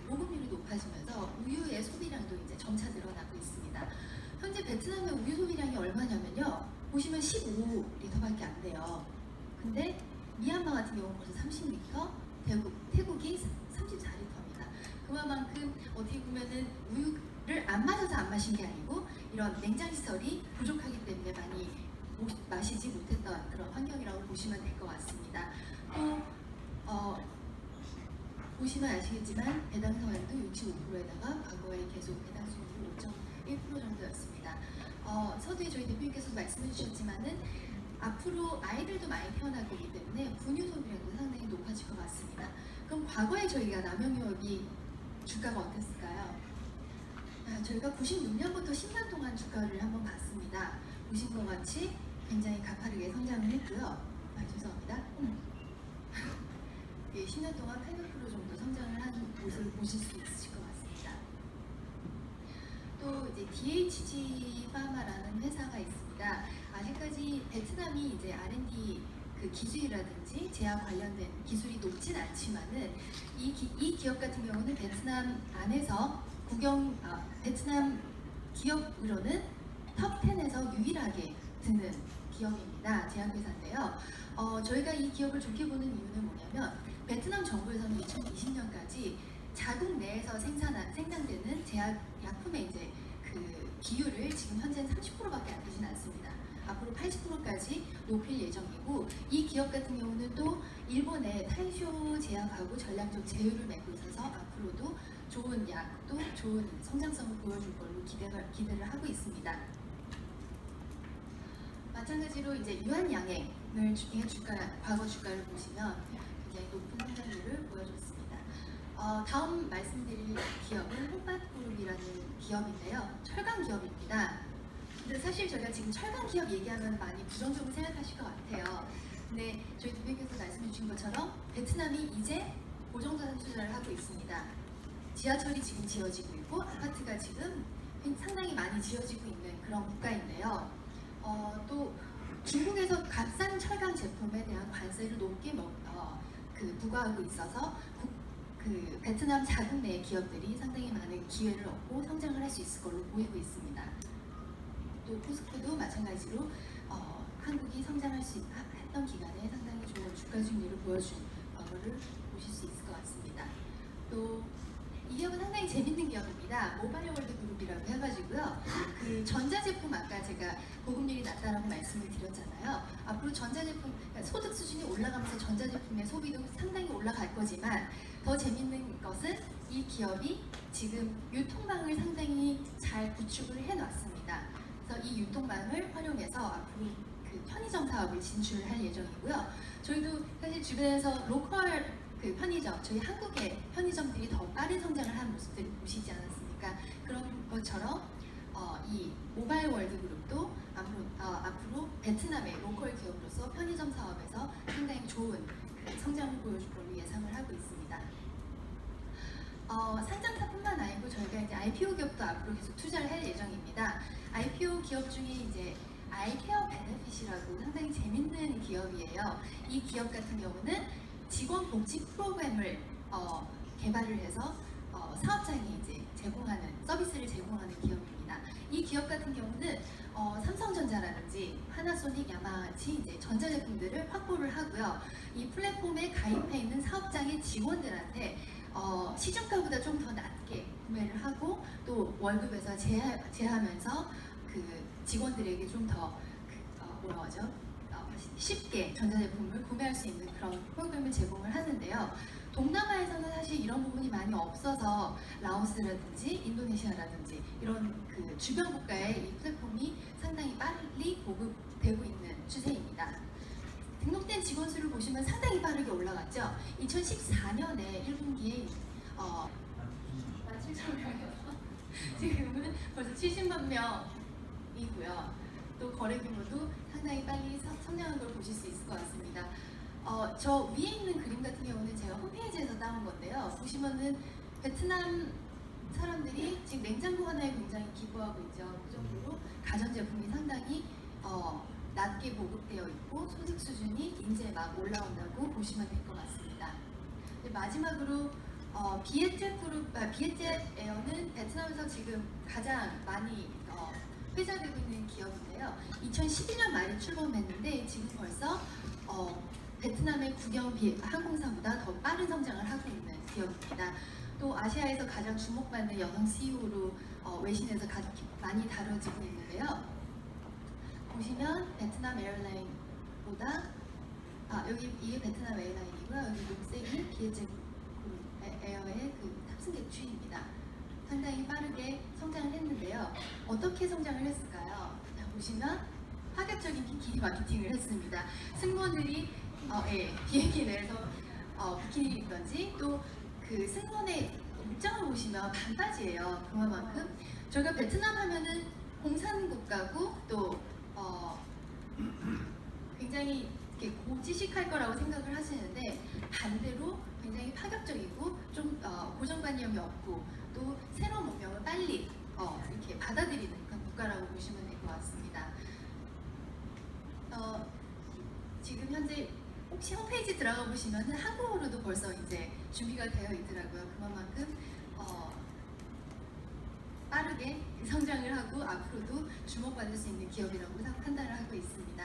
보급률이 높아지면서 우유의 소비량도 이제 점차 늘어나고 있습니다. 현재 베트남의 우유 소비량이 얼마냐면요. 보시면 15리터밖에 안 돼요. 근데 미얀마 같은 경우는 벌써 30리터, 태국이 34리터 마신 게 아니고 이런 냉장 시설이 부족하기 때문에 많이 마시지 못했던 그런 환경이라고 보시면 될 것 같습니다. 또 보시면 아시겠지만 배당 성향도 65%에다가 과거에 계속 배당 수익률 5.1% 정도였습니다. 서두에 저희 대표님께서 말씀해 주셨지만은 앞으로 아이들도 많이 태어날 거기 때문에 분유 소비량도 상당히 높아질 것 같습니다. 그럼 과거에 저희가 남영유업이 주가가 어땠을까요? 저희가 96년부터 10년 동안 주가를 한번 봤습니다. 보신 것 같이 굉장히 가파르게 성장을 했고요. 죄송합니다. 예, 10년 동안 800% 정도 성장을 한 모습을 보실 수 있으실 것 같습니다. 또 이제 DHG 파마라는 회사가 있습니다. 아직까지 베트남이 이제 R&D 그 기술이라든지 제약 관련된 기술이 높진 않지만은 이 기업 같은 경우는 베트남 안에서 베트남 기업으로는 톱 10에서 유일하게 드는 기업입니다. 제약회사인데요. 저희가 이 기업을 좋게 보는 이유는 뭐냐면 베트남 정부에서는 2020년까지 자국 내에서 생산되는 제약약품의 이제 그 비율을 지금 현재는 30%밖에 안 되진 않습니다. 앞으로 80%까지 높일 예정이고 이 기업 같은 경우는 또 일본의 타이쇼 제약하고 전략적 제휴를 맺고 있어서 앞으로도 좋은 약도 좋은 성장성을 보여줄 걸로 기대를 하고 있습니다. 마찬가지로 이제 유한양행을 과거 주가를 보시면 굉장히 높은 성장률을 보여줬습니다. 다음 말씀드릴 기업은 홍밭그룹이라는 기업인데요. 철강 기업입니다. 근데 사실 저희가 지금 철강 기업 얘기하면 많이 부정적으로 생각하실 것 같아요. 근데 저희 대표님께서 말씀해 주신 것처럼 베트남이 이제 고정자산 투자를 하고 있습니다. 지하철이 지금 지어지고 있고 아파트가 지금 상당히 많이 지어지고 있는 그런 국가인데요. 또 중국에서 값싼 철강 제품에 대한 관세를 높게 부과하고 있어서 그 베트남 자국 내 기업들이 상당히 많은 기회를 얻고 성장을 할 수 있을 걸로 보이고 있습니다. 또 포스코도 마찬가지로 한국이 성장할 수 했던 기간에 상당히 좋은 주가 수익률을 보여준 거를 보실 수 있을 것 같습니다. 또 이 기업은 상당히 재밌는 기업입니다. 모바일 월드 그룹이라고 해가지고요. 그 전자제품 아까 제가 보급률이 낮다라고 말씀을 드렸잖아요. 앞으로 전자제품 그러니까 소득 수준이 올라가면서 전자제품의 소비도 상당히 올라갈 거지만 더 재밌는 것은 이 기업이 지금 유통망을 상당히 잘 구축을 해놨습니다. 그래서 이 유통망을 활용해서 앞으로 그 편의점 사업을 진출할 예정이고요. 저희도 사실 주변에서 로컬 그 편의점, 저희 한국의 편의점들이 더 빠른 성장을 한 모습들을 보시지 않았습니까? 그런 것처럼 이 모바일 월드 그룹도 앞으로 베트남의 로컬 기업으로서 편의점 사업에서 상당히 좋은 그 성장을 보여줄 걸로 예상을 하고 있습니다. 상장사뿐만 아니고 저희가 이제 IPO 기업도 앞으로 계속 투자를 할 예정입니다. IPO 기업 중에 이제 아이케어 베네핏이라고 상당히 재밌는 기업이에요. 이 기업 같은 경우는 직원 복지 프로그램을 개발을 해서 사업장에 이제 서비스를 제공하는 기업입니다. 이 기업 같은 경우는 삼성전자라든지 하나소닉, 야마같이 이제 전자제품들을 확보를 하고요. 이 플랫폼에 가입해 있는 사업장의 직원들한테 시중가보다 좀 더 낮게 구매를 하고 또 월급에서 제하면서 그 직원들에게 좀 더 쉽게 전자제품을 구매할 수 있는 그런 프로그램을 제공을 하는데요. 동남아에서는 사실 이런 부분이 많이 없어서 라오스라든지 인도네시아라든지 이런 그 주변 국가에 이 플랫폼이 상당히 빨리 보급되고 있는 추세입니다. 등록된 직원 수를 보시면 상당히 빠르게 올라갔죠. 2014년에 1분기에 17,000명이어서 지금은 벌써 70만 명이고요. 또 거래 규모도 상당히 빨리 성장한 걸 보실 수 있을 것 같습니다. 저 위에 있는 그림 같은 경우는 제가 홈페이지에서 따온 건데요. 보시면은 베트남 사람들이 지금 냉장고 하나에 굉장히 기부하고 있죠. 그 정도로 가전제품이 상당히 낮게 보급되어 있고 소득 수준이 이제 막 올라온다고 보시면 될 것 같습니다. 마지막으로 비에젯 에어는 베트남에서 지금 가장 많이 회자되고 있는 기업인데요. 2011년 말에 출범했는데 지금 벌써 베트남의 국영 항공사보다 더 빠른 성장을 하고 있는 기업입니다. 또 아시아에서 가장 주목받는 여성 CEO로 외신에서 많이 다뤄지고 있는데요. 보시면 베트남 에어라인보다 여기 이게 베트남 에어라인이고요. 여기 녹색이 비에제 에어의 그 탑승객 추이입니다. 상당히 빠르게 성장을 했는데요. 어떻게 성장을 했을까요? 자, 보시면 파격적인 비키니 마케팅을 했습니다. 승무원들이 비행기 내에서 비키니를 입던지 또 그 승무원의 입장을 보시면 반바지예요. 그만큼 저희가 베트남 하면은 공산 국가고 또 굉장히 이렇게 고지식할 거라고 생각을 하시는데 반대로 굉장히 파격적이고 좀 고정관념이 없고 또 새로운 문명을 빨리 이렇게 받아들이는 그런 국가라고 보시면 될 것 같습니다. 지금 현재 혹시 홈페이지 들어가 보시면 한국어로도 벌써 이제 준비가 되어 있더라고요. 그만큼 빠르게 성장을 하고 앞으로도 주목받을 수 있는 기업이라고 판단을 하고 있습니다.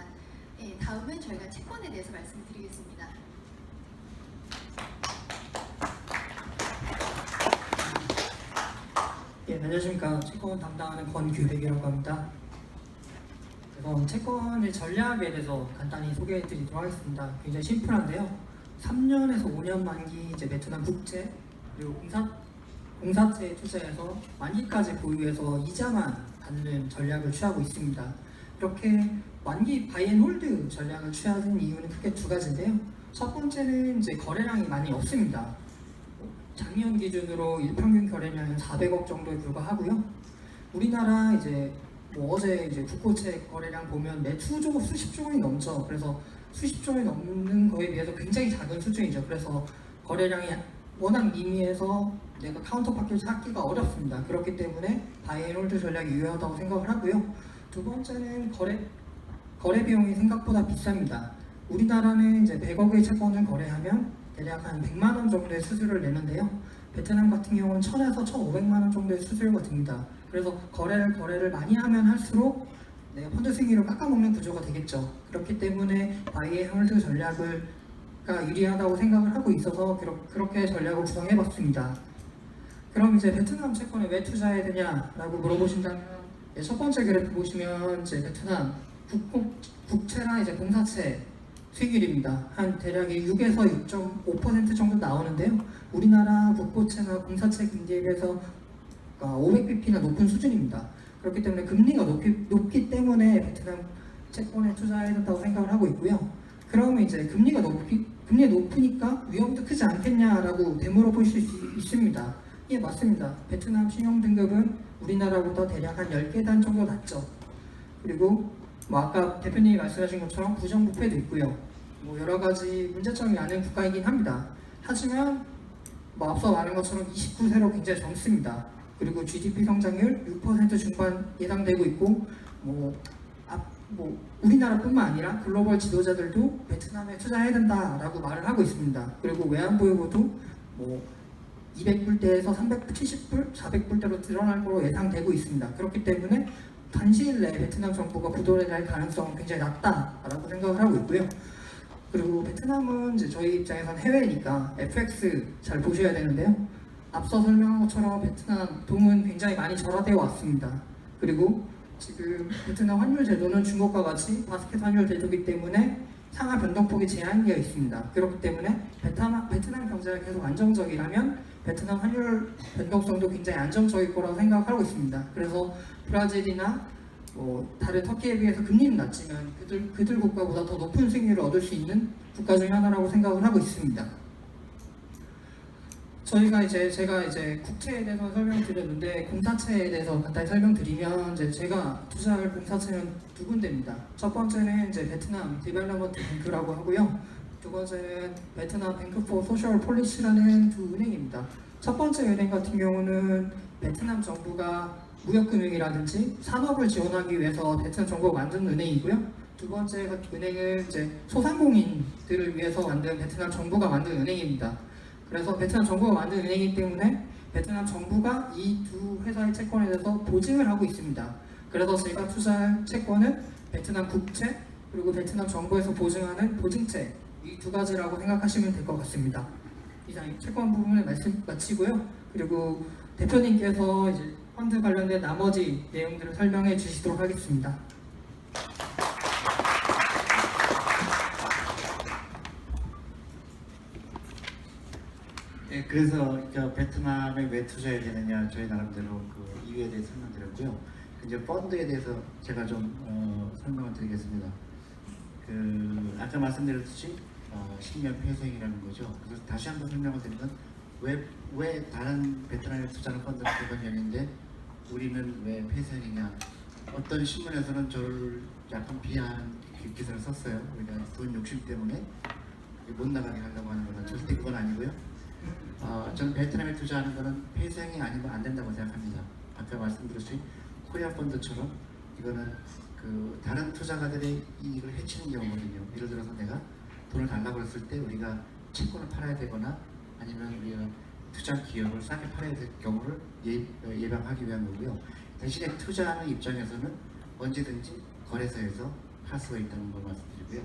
다음은 저희가 채권에 대해서 말씀드리겠습니다. 안녕하십니까. 채권 담당하는 권규백이라고 합니다. 그래서 채권의 전략에 대해서 간단히 소개해 드리도록 하겠습니다. 굉장히 심플한데요. 3년에서 5년 만기 이제 베트남 국채 그리고 공사채에 투자해서 만기까지 보유해서 이자만 받는 전략을 취하고 있습니다. 이렇게 만기 바이앤홀드 전략을 취하는 이유는 크게 두 가지인데요. 첫 번째는 이제 거래량이 많이 없습니다. 작년 기준으로 일평균 거래량은 400억 정도에 불과하고요. 우리나라 이제 어제 이제 국고채 거래량 보면 매수조 수십조 원이 넘죠. 그래서 수십조 원이 넘는 거에 비해서 굉장히 작은 수준이죠. 그래서 거래량이 워낙 미미해서 내가 카운터파트를 찾기가 어렵습니다. 그렇기 때문에 바이앤홀드 전략이 유효하다고 생각을 하고요. 두 번째는 거래 비용이 생각보다 비쌉니다. 우리나라는 이제 100억의 채권을 거래하면 대략 한 100만 원 정도의 수수료를 내는데요. 베트남 같은 경우는 1000에서 1500만 원 정도의 수수료가 듭니다. 그래서 거래를 많이 하면 할수록 내가 펀드 수익률을 깎아먹는 구조가 되겠죠. 그렇기 때문에 바이앤홀드 전략가 유리하다고 생각을 하고 있어서 그렇게 전략을 구성해봤습니다. 그럼 이제 베트남 채권에 왜 투자해야 되냐라고 물어보신다면 첫 번째 그래프 보시면 이제 베트남 국채나 이제 공사채 수익률입니다. 한 대략 6에서 6.5% 정도 나오는데요. 우리나라 국고채나 공사채 금리에 비해서 500bp나 높은 수준입니다. 그렇기 때문에 금리가 높기 때문에 베트남 채권에 투자해야 된다고 생각을 하고 있고요. 그러면 이제 금리가 높으니까 위험도 크지 않겠냐라고 되물어볼 수 있습니다. 예, 맞습니다. 베트남 신용 등급은 우리나라보다 대략 한 10계단 정도 낮죠. 그리고 아까 대표님이 말씀하신 것처럼 부정부패도 있고요. 여러 가지 문제점이 많은 국가이긴 합니다. 하지만 앞서 말한 것처럼 29세로 굉장히 젊습니다. 그리고 GDP 성장률 6% 중반 예상되고 있고 우리나라뿐만 아니라 글로벌 지도자들도 베트남에 투자해야 된다라고 말을 하고 있습니다. 그리고 외환보유고도 200불대에서 370불, 400불대로 늘어날 거로 예상되고 있습니다. 그렇기 때문에 단시일 내에 베트남 정부가 부도를 할 가능성은 굉장히 낮다라고 생각을 하고 있고요. 그리고 베트남은 이제 저희 입장에서는 해외니까 FX 잘 보셔야 되는데요. 앞서 설명한 것처럼 베트남 동은 굉장히 많이 절하되어 왔습니다. 그리고 지금 베트남 환율 제도는 중국과 같이 바스켓 환율 제도이기 때문에 상하 변동폭이 제한되어 있습니다. 그렇기 때문에 베트남 경제가 계속 안정적이라면 베트남 환율 변동성도 굉장히 안정적일 거라고 생각하고 있습니다. 그래서 브라질이나 다른 터키에 비해서 금리는 낮지만 그들 국가보다 더 높은 수익률을 얻을 수 있는 국가 중 하나라고 생각을 하고 있습니다. 제가 이제 국채에 대해서 설명드렸는데 공사채에 대해서 간단히 설명드리면 제가 투자할 공사채는 두 군데입니다. 첫 번째는 이제 베트남 디벨로먼트 뱅크라고 하고요. 두 번째는 베트남 뱅크 포 소셜 폴리시라는 두 은행입니다. 첫 번째 은행 같은 경우는 베트남 정부가 무역금융이라든지 산업을 지원하기 위해서 베트남 정부가 만든 은행이고요. 두 번째 은행은 이제 소상공인들을 위해서 만든 베트남 정부가 만든 은행입니다. 그래서 베트남 정부가 만든 은행이기 때문에 베트남 정부가 이 두 회사의 채권에 대해서 보증을 하고 있습니다. 그래서 제가 투자할 채권은 베트남 국채 그리고 베트남 정부에서 보증하는 보증채 이 두 가지라고 생각하시면 될 것 같습니다. 이상 채권 부분을 마치고요. 그리고 대표님께서 이제 펀드 관련된 나머지 내용들을 설명해 주시도록 하겠습니다. 예, 그래서 베트남에 왜 투자해야 되느냐 저희 나름대로 그 이유에 대해서 설명드렸고요. 이제 펀드에 대해서 제가 좀 설명을 드리겠습니다. 그 아까 말씀드렸듯이 10년 폐쇄행이라는 거죠. 그래서 다시 한번 설명을 드리면 왜 다른 베트남에 투자하는 펀드는 대번형인데 우리는 왜 폐쇄행이냐? 어떤 신문에서는 저를 약간 비하하는 기사를 썼어요. 우리가 돈 욕심 때문에 못 나가게 하려고 하는 거는 절대 그건 아니고요. 저는 베트남에 투자하는 거는 폐쇄행이 아니면 안 된다고 생각합니다. 아까 말씀드렸듯이 코리아 펀드처럼 이거는 그 다른 투자가들의 이익을 해치는 경우거든요. 예를 들어서 내가 돈을 달라고 했을 때 우리가 채권을 팔아야 되거나 아니면 우리가 투자 기업을 싸게 팔아야 될 경우를 예방하기 위한 거고요. 대신에 투자하는 입장에서는 언제든지 거래소에서 팔 수가 있다는 걸 말씀드리고요.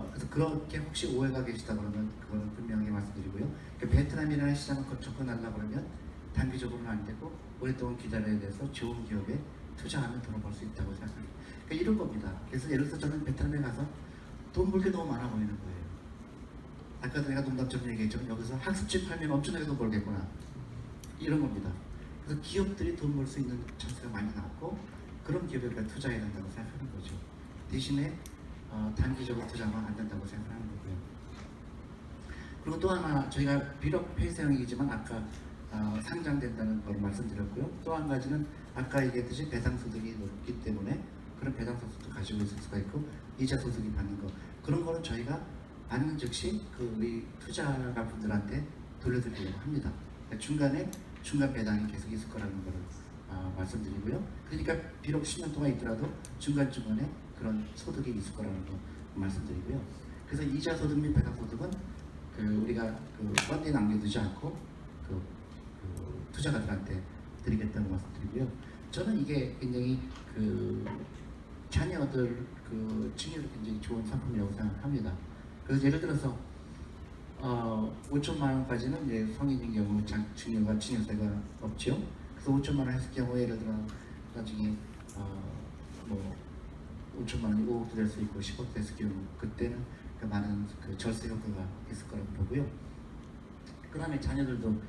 그래서 그렇게 혹시 오해가 계시다 그러면 그거는 분명하게 말씀드리고요. 베트남이라는 시장을 접근하려고 그러면 단기적으로는 안 되고 오랫동안 기다려야 돼서 좋은 기업에 투자하면 돈을 벌 수 있다고 생각합니다. 그러니까 이런 겁니다. 그래서 예를 들어서 저는 베트남에 가서 돈 벌 게 너무 많아 보이는 거예요. 아까도 내가 농담처럼 얘기했죠. 여기서 학습지 팔면 엄청나게 돈 벌겠구나. 이런 겁니다. 그래서 기업들이 돈 벌 수 있는 찬스가 많이 나왔고 그런 기업에 우리가 투자해야 된다고 생각하는 거죠. 대신에 단기적으로 투자하면 안 된다고 생각하는 거고요. 그리고 또 하나 저희가 비록 폐쇄형이지만 아까 상장된다는 걸 말씀드렸고요. 또 한 가지는 아까 얘기했듯이 배당소득이 높기 때문에 그런 배당소득도 가지고 있을 수가 있고 이자 소득이 받는 거 그런 거는 저희가 받는 즉시 그 우리 투자가 분들한테 돌려드리려고 합니다. 그러니까 중간에 중간 배당이 계속 있을 거라는 거를 말씀드리고요. 그러니까 비록 10년 동안 있더라도 중간중간에 그런 소득이 있을 거라는 거 말씀드리고요. 그래서 이자 소득 및 배당 소득은 그 우리가 그 펀드에 남겨두지 않고 그 투자가들한테 드리겠다는 말씀드리고요. 저는 이게 굉장히 그 자녀들 그 증여를 굉장히 좋은 상품이라고 생각합니다. 그래서 예를 들어서 5천만 원까지는 이제 성인인 경우 증여가 증여세가 없죠. 그래서 5천만 원 했을 경우에 예를 들어 나중에 뭐 5천만 원이 5억도 될 수 있고 10억 됐을 경우 그때는 그 많은 그 절세 효과가 있을 거라고 보고요. 그 다음에 자녀들도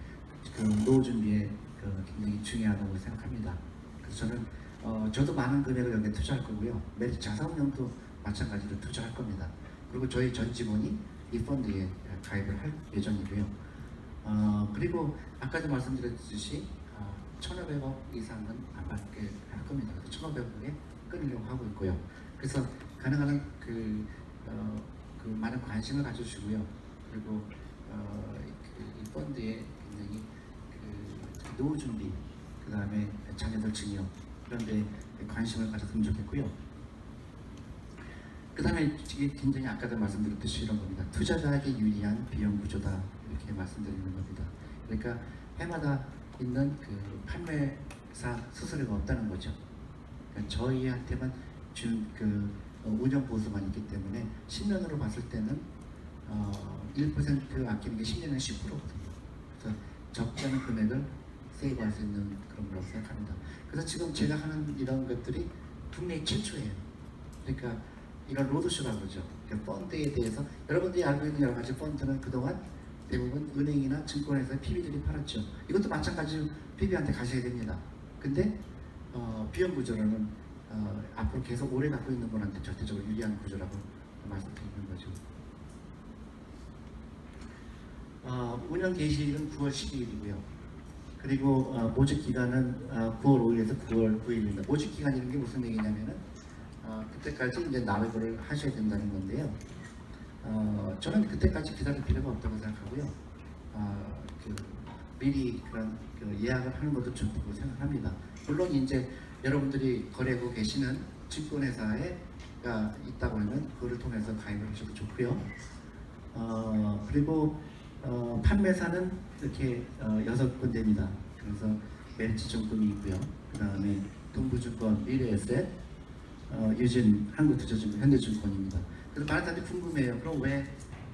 그 노후 준비에 그 굉장히 중요하다고 생각합니다. 그래서 저는 저도 많은 금액을 여기에 투자할 거고요. 매일 자산운용도 마찬가지로 투자할 겁니다. 그리고 저희 전 직원이 이 펀드에 가입을 할 예정이고요. 그리고 아까도 말씀드렸듯이 1,500억 이상은 안 받게 할 겁니다. 1,500억에 끊으려고 하고 있고요. 그래서 가능한 그 많은 관심을 가져주시고요. 그리고 이 펀드에 굉장히 그 노후 준비, 그 다음에 자녀들 증여 이런 데 관심을 가졌으면 좋겠고요. 그 다음에 이게 굉장히 아까도 말씀드렸듯이 이런 겁니다. 투자자에게 유리한 비용 구조다 이렇게 말씀드리는 겁니다. 그러니까 해마다 있는 그 판매사 수수료가 없다는 거죠. 그러니까 저희한테만 준 그 운영 보수만 있기 때문에 10년으로 봤을 때는 1% 아끼는 게 10년에 10%거든요. 그래서 적지 않은 금액을 세이브할 수 있는 그런 거라고 생각합니다. 그래서 지금 제가 하는 이런 것들이 국내 최초예요. 그러니까 이런 로드쇼라고 그러죠. 그러니까 펀드에 대해서 여러분들이 알고 있는 여러 가지 펀드는 그동안 대부분 은행이나 증권에서 PB들이 팔았죠. 이것도 마찬가지로 PB한테 가셔야 됩니다. 근데 비용 구조로는 앞으로 계속 오래 갖고 있는 분한테 절대적으로 유리한 구조라고 말씀드리는 거죠. 운영 개시일은 9월 12일이고요. 그리고 모집 기간은 9월 5일에서 9월 9일입니다. 모집 기간이라는 게 무슨 얘기냐면은 그때까지 이제 납입을 하셔야 된다는 건데요. 저는 그때까지 기다릴 필요가 없다고 생각하고요. 미리 그런 예약을 하는 것도 좋다고 생각합니다. 물론 이제 여러분들이 거래하고 계시는 증권회사가 있다고 하면 그거를 통해서 가입을 하셔도 좋고요. 그리고 판매사는 이렇게 6군데입니다. 그래서 메리츠증권이 있고요. 그 다음에 동부증권, 미래에셋, 유진, 한국투자증권, 현대증권입니다. 그래서 많은 사람들이 궁금해요. 그럼 왜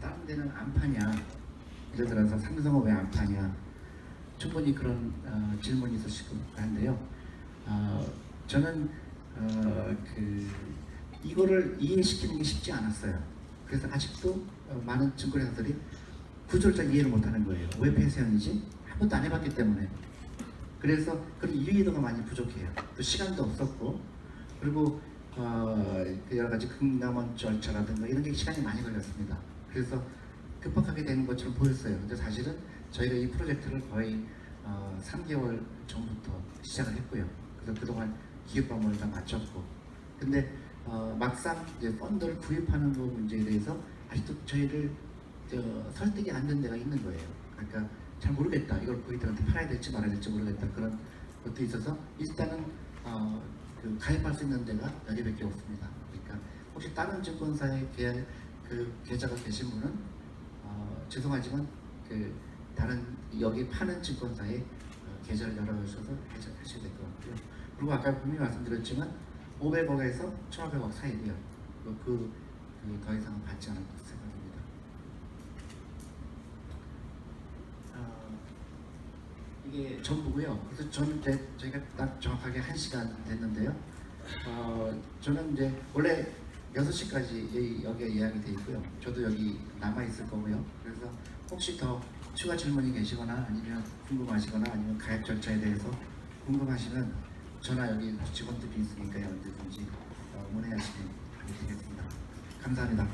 다른 데는 안 파냐? 예를 들어서 삼성은 왜 안 파냐? 충분히 그런 질문이 있으실 것 같은데요. 저는 이거를 이해시키는 게 쉽지 않았어요. 그래서 아직도 많은 증권회사들이 구조를 이해를 못하는 거예요. 왜 폐쇄형이지? 한 번도 안 해봤기 때문에. 그래서 그런 이해도가 많이 부족해요. 또 시간도 없었고, 그리고 그 여러 가지 금감원 절차라든가 이런 게 시간이 많이 걸렸습니다. 그래서 급박하게 되는 것처럼 보였어요. 근데 사실은 저희가 이 프로젝트를 거의 3개월 전부터 시작을 했고요. 그래서 그동안 기획 방법을 다 마쳤고, 근데 막상 이제 펀드를 구입하는 그 문제에 대해서 아직도 저희를 설득이 안 된 데가 있는 거예요. 그러니까 잘 모르겠다. 이걸 고객들한테 팔아야 될지 말아야 될지 모르겠다. 그런 것도 있어서 일단은 가입할 수 있는 데가 여기밖에 없습니다. 그러니까 혹시 다른 증권사에 계좌가 계신 분은 죄송하지만 다른 여기 파는 증권사에 계좌를 열어주셔서 하셔야 될 것 같고요. 그리고 아까 분명히 말씀드렸지만 500억에서 1,500억 사이고요. 더 이상은 받지 않을 것으로 생각합니다. 이게 전부고요. 그래서 저희가 딱 정확하게 1시간 됐는데요. 저는 이제 원래 6시까지 여기에 예약이 돼 있고요. 저도 여기 남아 있을 거고요. 그래서 혹시 더 추가 질문이 계시거나 아니면 궁금하시거나 아니면 가입 절차에 대해서 궁금하시면 전화 여기 직원들이 있으니까요. 언제든지 문의하시면 되겠습니다. 감사합니다.